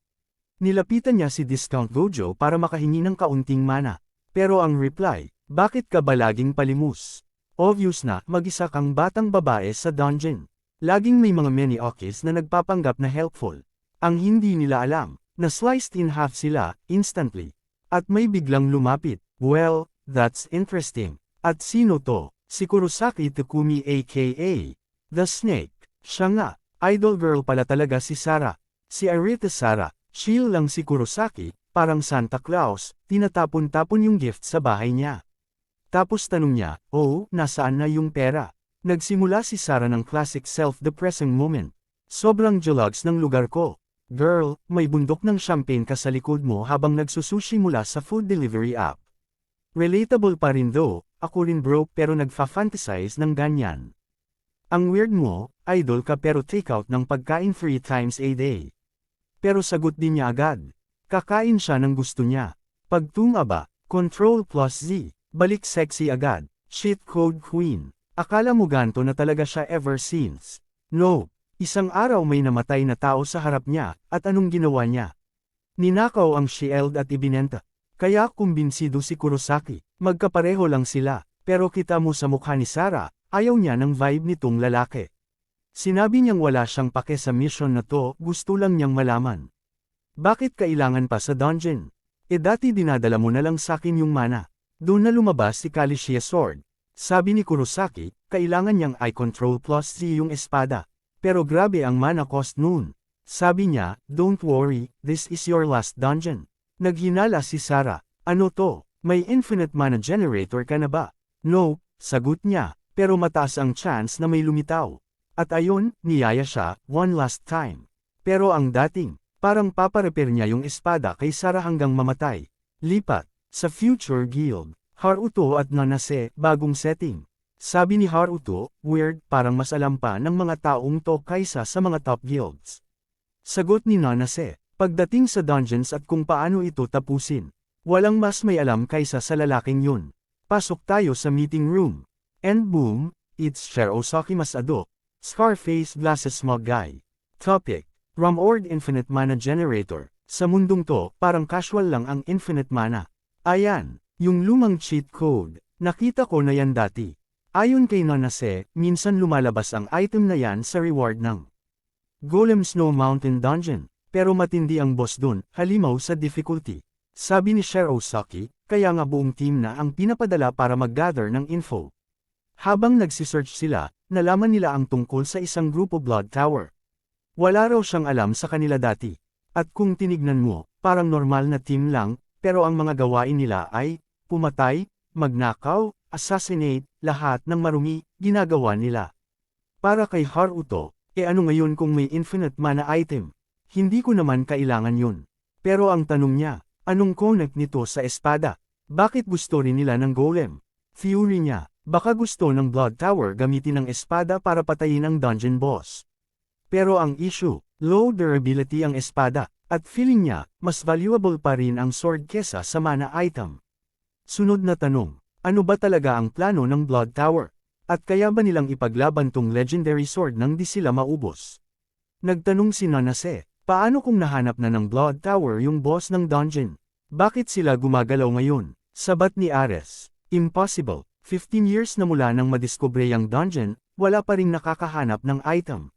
Nilapitan niya si Discount Gojo para makahingi ng kaunting mana. Pero ang reply, bakit ka ba laging palimus? Obvious na, mag-isa kang batang babae sa dungeon. Laging may mga many-okis na nagpapanggap na helpful. Ang hindi nila alam, na sliced in half sila, instantly. At may biglang lumapit, well, that's interesting. At sino to? Si Kurosaki Takumi aka The Snake. Siya nga, idol girl pala talaga si Sarah. Si Arita Sarah, chill lang si Kurosaki, parang Santa Claus, tinatapon-tapon yung gift sa bahay niya. Tapos tanong niya, oh, nasaan na yung pera? Nagsimula si Sarah ng classic self-depressing moment. Sobrang jologs ng lugar ko. Girl, may bundok ng champagne ka sa likod mo habang nagsusushi mula sa food delivery app. Relatable pa rin though, ako rin broke pero nagfa-fantasize ng ganyan. Ang weird mo, idol ka pero takeout ng pagkain 3 times a day. Pero sagot din niya agad. Kakain siya ng gusto niya. Pagtunga ba, Control plus Z, balik sexy agad, shit code queen. Akala mo ganto na talaga siya ever since. No, isang araw may namatay na tao sa harap niya, at anong ginawa niya? Ninakaw ang shield at ibinenta. Kaya kumbinsido si Kurosaki, magkapareho lang sila, pero kita mo sa mukha ni Sarah, ayaw niya ng vibe nitong lalaki. Sinabi niyang wala siyang pake sa mission na to, gusto lang niyang malaman. Bakit kailangan pa sa dungeon? Dati dinadala mo na lang sakin yung mana. Doon na lumabas si Kalishia Sword. Sabi ni Kurosaki, kailangan niyang I-control plus Z yung espada. Pero grabe ang mana cost noon. Sabi niya, don't worry, this is your last dungeon. Naghinala si Sarah, ano to, may infinite mana generator ka na ba? No, sagot niya, pero mataas ang chance na may lumitaw. At ayun, niyaya siya, one last time. Pero ang dating, parang paparepair niya yung espada kay Sarah hanggang mamatay. Lipat, sa Future Guild, Haruto at Nanase, bagong setting. Sabi ni Haruto, weird, parang mas alam pa ng mga taong to kaysa sa mga top guilds. Sagot ni Nanase, pagdating sa dungeons at kung paano ito tapusin. Walang mas may alam kaysa sa lalaking yun. Pasok tayo sa meeting room. And boom, it's Shirosaki Masado. Scarface glasses smug guy. Topic, Rumord Infinite Mana Generator. Sa mundong to, parang casual lang ang infinite mana. Ayan, yung lumang cheat code. Nakita ko na yan dati. Ayon kay Nanase, minsan lumalabas ang item na yan sa reward ng Golem Snow Mountain Dungeon. Pero matindi ang boss dun, halimaw sa difficulty. Sabi ni Shirosaki, kaya nga buong team na ang pinapadala para mag-gather ng info. Habang nagsisearch sila, nalaman nila ang tungkol sa isang grupo Blood Tower. Wala raw siyang alam sa kanila dati. At kung tinignan mo, parang normal na team lang, pero ang mga gawain nila ay, pumatay, magnakaw, assassinate, lahat ng marumi, ginagawa nila. Para kay Haruto, ano ngayon kung may infinite mana item? Hindi ko naman kailangan yun. Pero ang tanong niya, anong connect nito sa espada? Bakit gusto rin nila ng golem? Theory niya, Baka gusto ng Blood Tower gamitin ang espada para patayin ang dungeon boss. Pero ang issue, low durability ang espada, at feeling niya, mas valuable pa rin ang sword kesa sa mana item. Sunod na tanong, ano ba talaga ang plano ng Blood Tower? At kaya ba nilang ipaglaban tong legendary sword nang di sila maubos? Nagtanong si Nanase, paano kung nahanap na ng Blood Tower yung boss ng dungeon? Bakit sila gumagalaw ngayon? Sabat ni Ares, impossible, 15 years na mula nang madiskubre ang dungeon, wala pa ring nakakahanap ng item.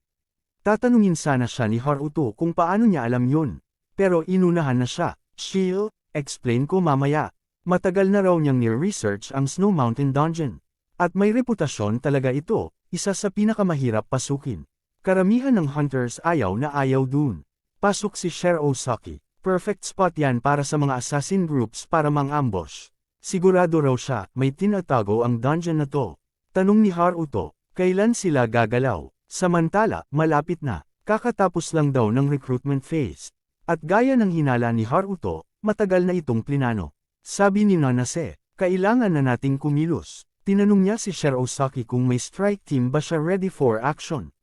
Tatanungin sana siya ni Haruto kung paano niya alam yun. Pero inunahan na siya. She'll explain ko mamaya. Matagal na raw niyang ni-research ang Snow Mountain Dungeon. At may reputasyon talaga ito, isa sa pinakamahirap pasukin. Karamihan ng hunters ayaw na ayaw dun. Pasok si Shiro Saki. Perfect spot yan para sa mga assassin groups para mang-ambush. Sigurado raw siya, may tinatago ang dungeon na to. Tanong ni Haruto, kailan sila gagalaw? Samantala, malapit na, kakatapos lang daw ng recruitment phase. At gaya ng hinala ni Haruto, matagal na itong plinano. Sabi ni Nanase, kailangan na nating kumilos. Tinanong niya si Shirosaki kung may strike team ba siya ready for action.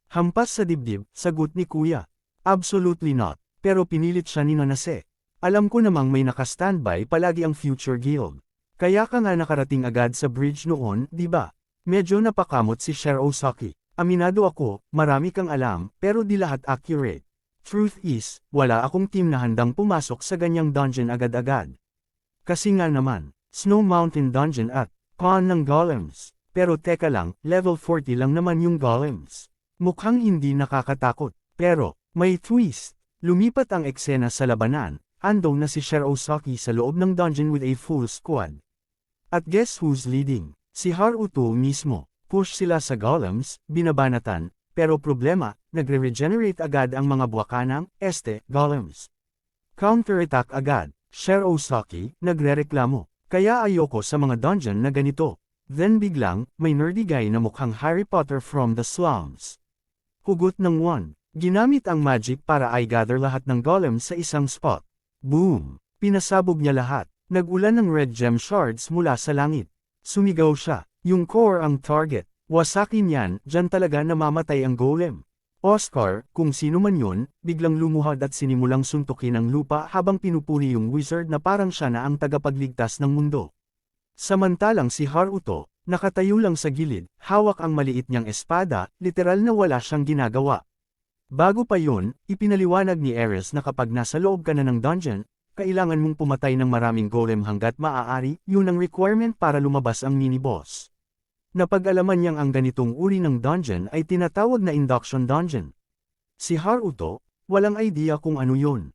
Hampas sa dibdib, sagot ni Kuya. Absolutely not, pero pinilit siya ni Nanase. Alam ko namang may naka-standby palagi ang Future Guild. Kaya ka nga nakarating agad sa bridge noon, di ba? Medyo napakamot si Shirosaki. Aminado ako, marami kang alam, pero di lahat accurate. Truth is, wala akong team na handang pumasok sa ganyang dungeon agad-agad. Kasi nga naman, Snow Mountain Dungeon at pawn ng golems. Pero teka lang, level 40 lang naman yung golems. Mukhang hindi nakakatakot. Pero, may twist. Lumipat ang eksena sa labanan, andong na si Shirosaki sa loob ng dungeon with a full squad. At guess who's leading? Si Haruto mismo. Push sila sa golems, binabanatan, pero problema, nagre-regenerate agad ang mga buwakanang, golems. Counter-attack agad, Shirosaki, nagre-reklamo, kaya ayoko sa mga dungeon na ganito. Then biglang, may nerdy guy na mukhang Harry Potter from the slums. Hugot ng wand, ginamit ang magic para i-gather lahat ng golems sa isang spot. Boom! Pinasabog niya lahat, nag-ulan ng red gem shards mula sa langit. Sumigaw siya. Yung core ang target. Wasakin yan, dyan talaga namamatay ang golem. Oscar, kung sino man yun, biglang lumuhad at sinimulang suntukin ang lupa habang pinupuri yung wizard na parang siya na ang tagapagligtas ng mundo. Samantalang si Haruto, nakatayo lang sa gilid, hawak ang maliit niyang espada, literal na wala siyang ginagawa. Bago pa yun, ipinaliwanag ni Ares na kapag nasa loob ka na ng dungeon, kailangan mong pumatay ng maraming golem hanggat maaari, yun ang requirement para lumabas ang mini-boss. Napag-alaman niyang ang ganitong uri ng dungeon ay tinatawag na induction dungeon. Si Haruto, walang idea kung ano yun.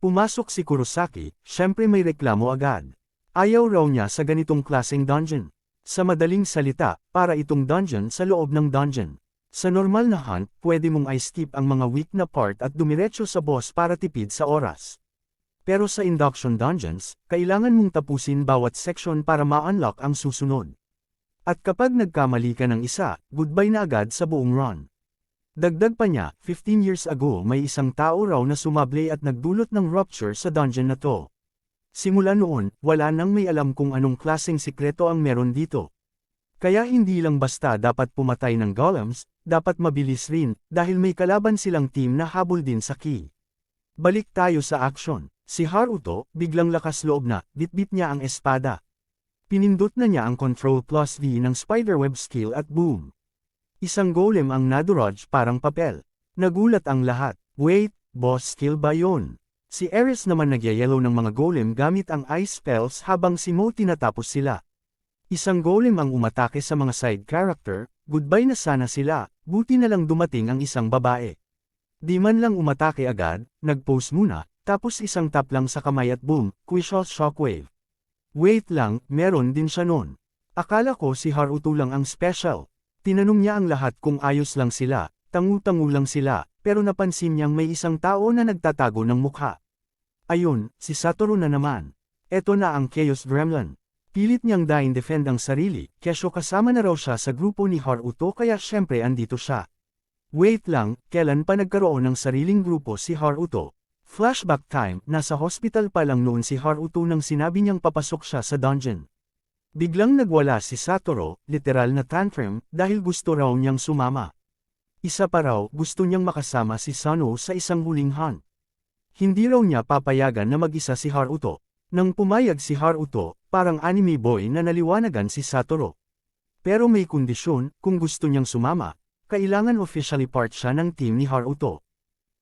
Pumasok si Kurosaki, syempre may reklamo agad. Ayaw raw niya sa ganitong klaseng dungeon. Sa madaling salita, para itong dungeon sa loob ng dungeon. Sa normal na hunt, pwede mong i-skip ang mga weak na part at dumiretso sa boss para tipid sa oras. Pero sa induction dungeons, kailangan mong tapusin bawat section para ma-unlock ang susunod. At kapag nagkamali ka ng isa, goodbye na agad sa buong run. Dagdag pa niya, 15 years ago may isang tao raw na sumable at nagdulot ng rupture sa dungeon na to. Simula noon, wala nang may alam kung anong klaseng sikreto ang meron dito. Kaya hindi lang basta dapat pumatay ng golems, dapat mabilis rin, dahil may kalaban silang team na habol din sa key. Balik tayo sa action. Si Haruto, biglang lakas loob na, bitbit niya ang espada. Pinindot na niya ang Control plus V ng Spiderweb skill at boom. Isang golem ang nadurodge parang papel. Nagulat ang lahat. Wait, boss skill ba yun? Si Ares naman nagyayelo ng mga golem gamit ang ice spells habang si Mo tinatapos sila. Isang golem ang umatake sa mga side character, goodbye na sana sila, buti na lang dumating ang isang babae. Di man lang umatake agad, nag-pose muna, tapos isang tap lang sa kamay at boom, Quishal Shockwave. Wait lang, meron din siya nun. Akala ko si Haruto lang ang special. Tinanong niya ang lahat kung ayos lang sila, tangu-tangu lang sila, pero napansin niyang may isang tao na nagtatago ng mukha. Ayun, si Satoru na naman. Eto na ang Chaos Gremlin. Pilit niyang defend ang sarili, kesyo kasama na raw siya sa grupo ni Haruto kaya syempre andito siya. Wait lang, kailan pa nagkaroon ng sariling grupo si Haruto? Flashback time, nasa hospital pa lang noon si Haruto nang sinabi niyang papasok siya sa dungeon. Biglang nagwala si Satoru, literal na tantrum, dahil gusto raw niyang sumama. Isa pa raw, gusto niyang makasama si Sano sa isang huling hunt. Hindi raw niya papayagan na mag-isa si Haruto. Nang pumayag si Haruto, parang anime boy na naliwanagan si Satoru. Pero may kondisyon, kung gusto niyang sumama, kailangan officially part siya ng team ni Haruto.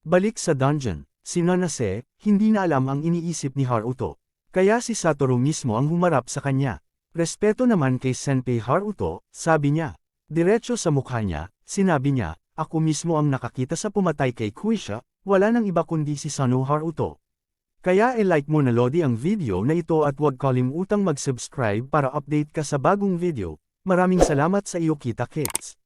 Balik sa dungeon, si Nanase, hindi na alam ang iniisip ni Haruto. Kaya si Satoru mismo ang humarap sa kanya. Respeto naman kay Senpai Haruto, sabi niya. Diretso sa mukha niya, sinabi niya, ako mismo ang nakakita sa pumatay kay Kuisha, wala nang iba kundi si Sano Haruto. Kaya i-like mo na Lodi ang video na ito at huwag kalimutang mag-subscribe para update ka sa bagong video. Maraming salamat sa iyo kita kits.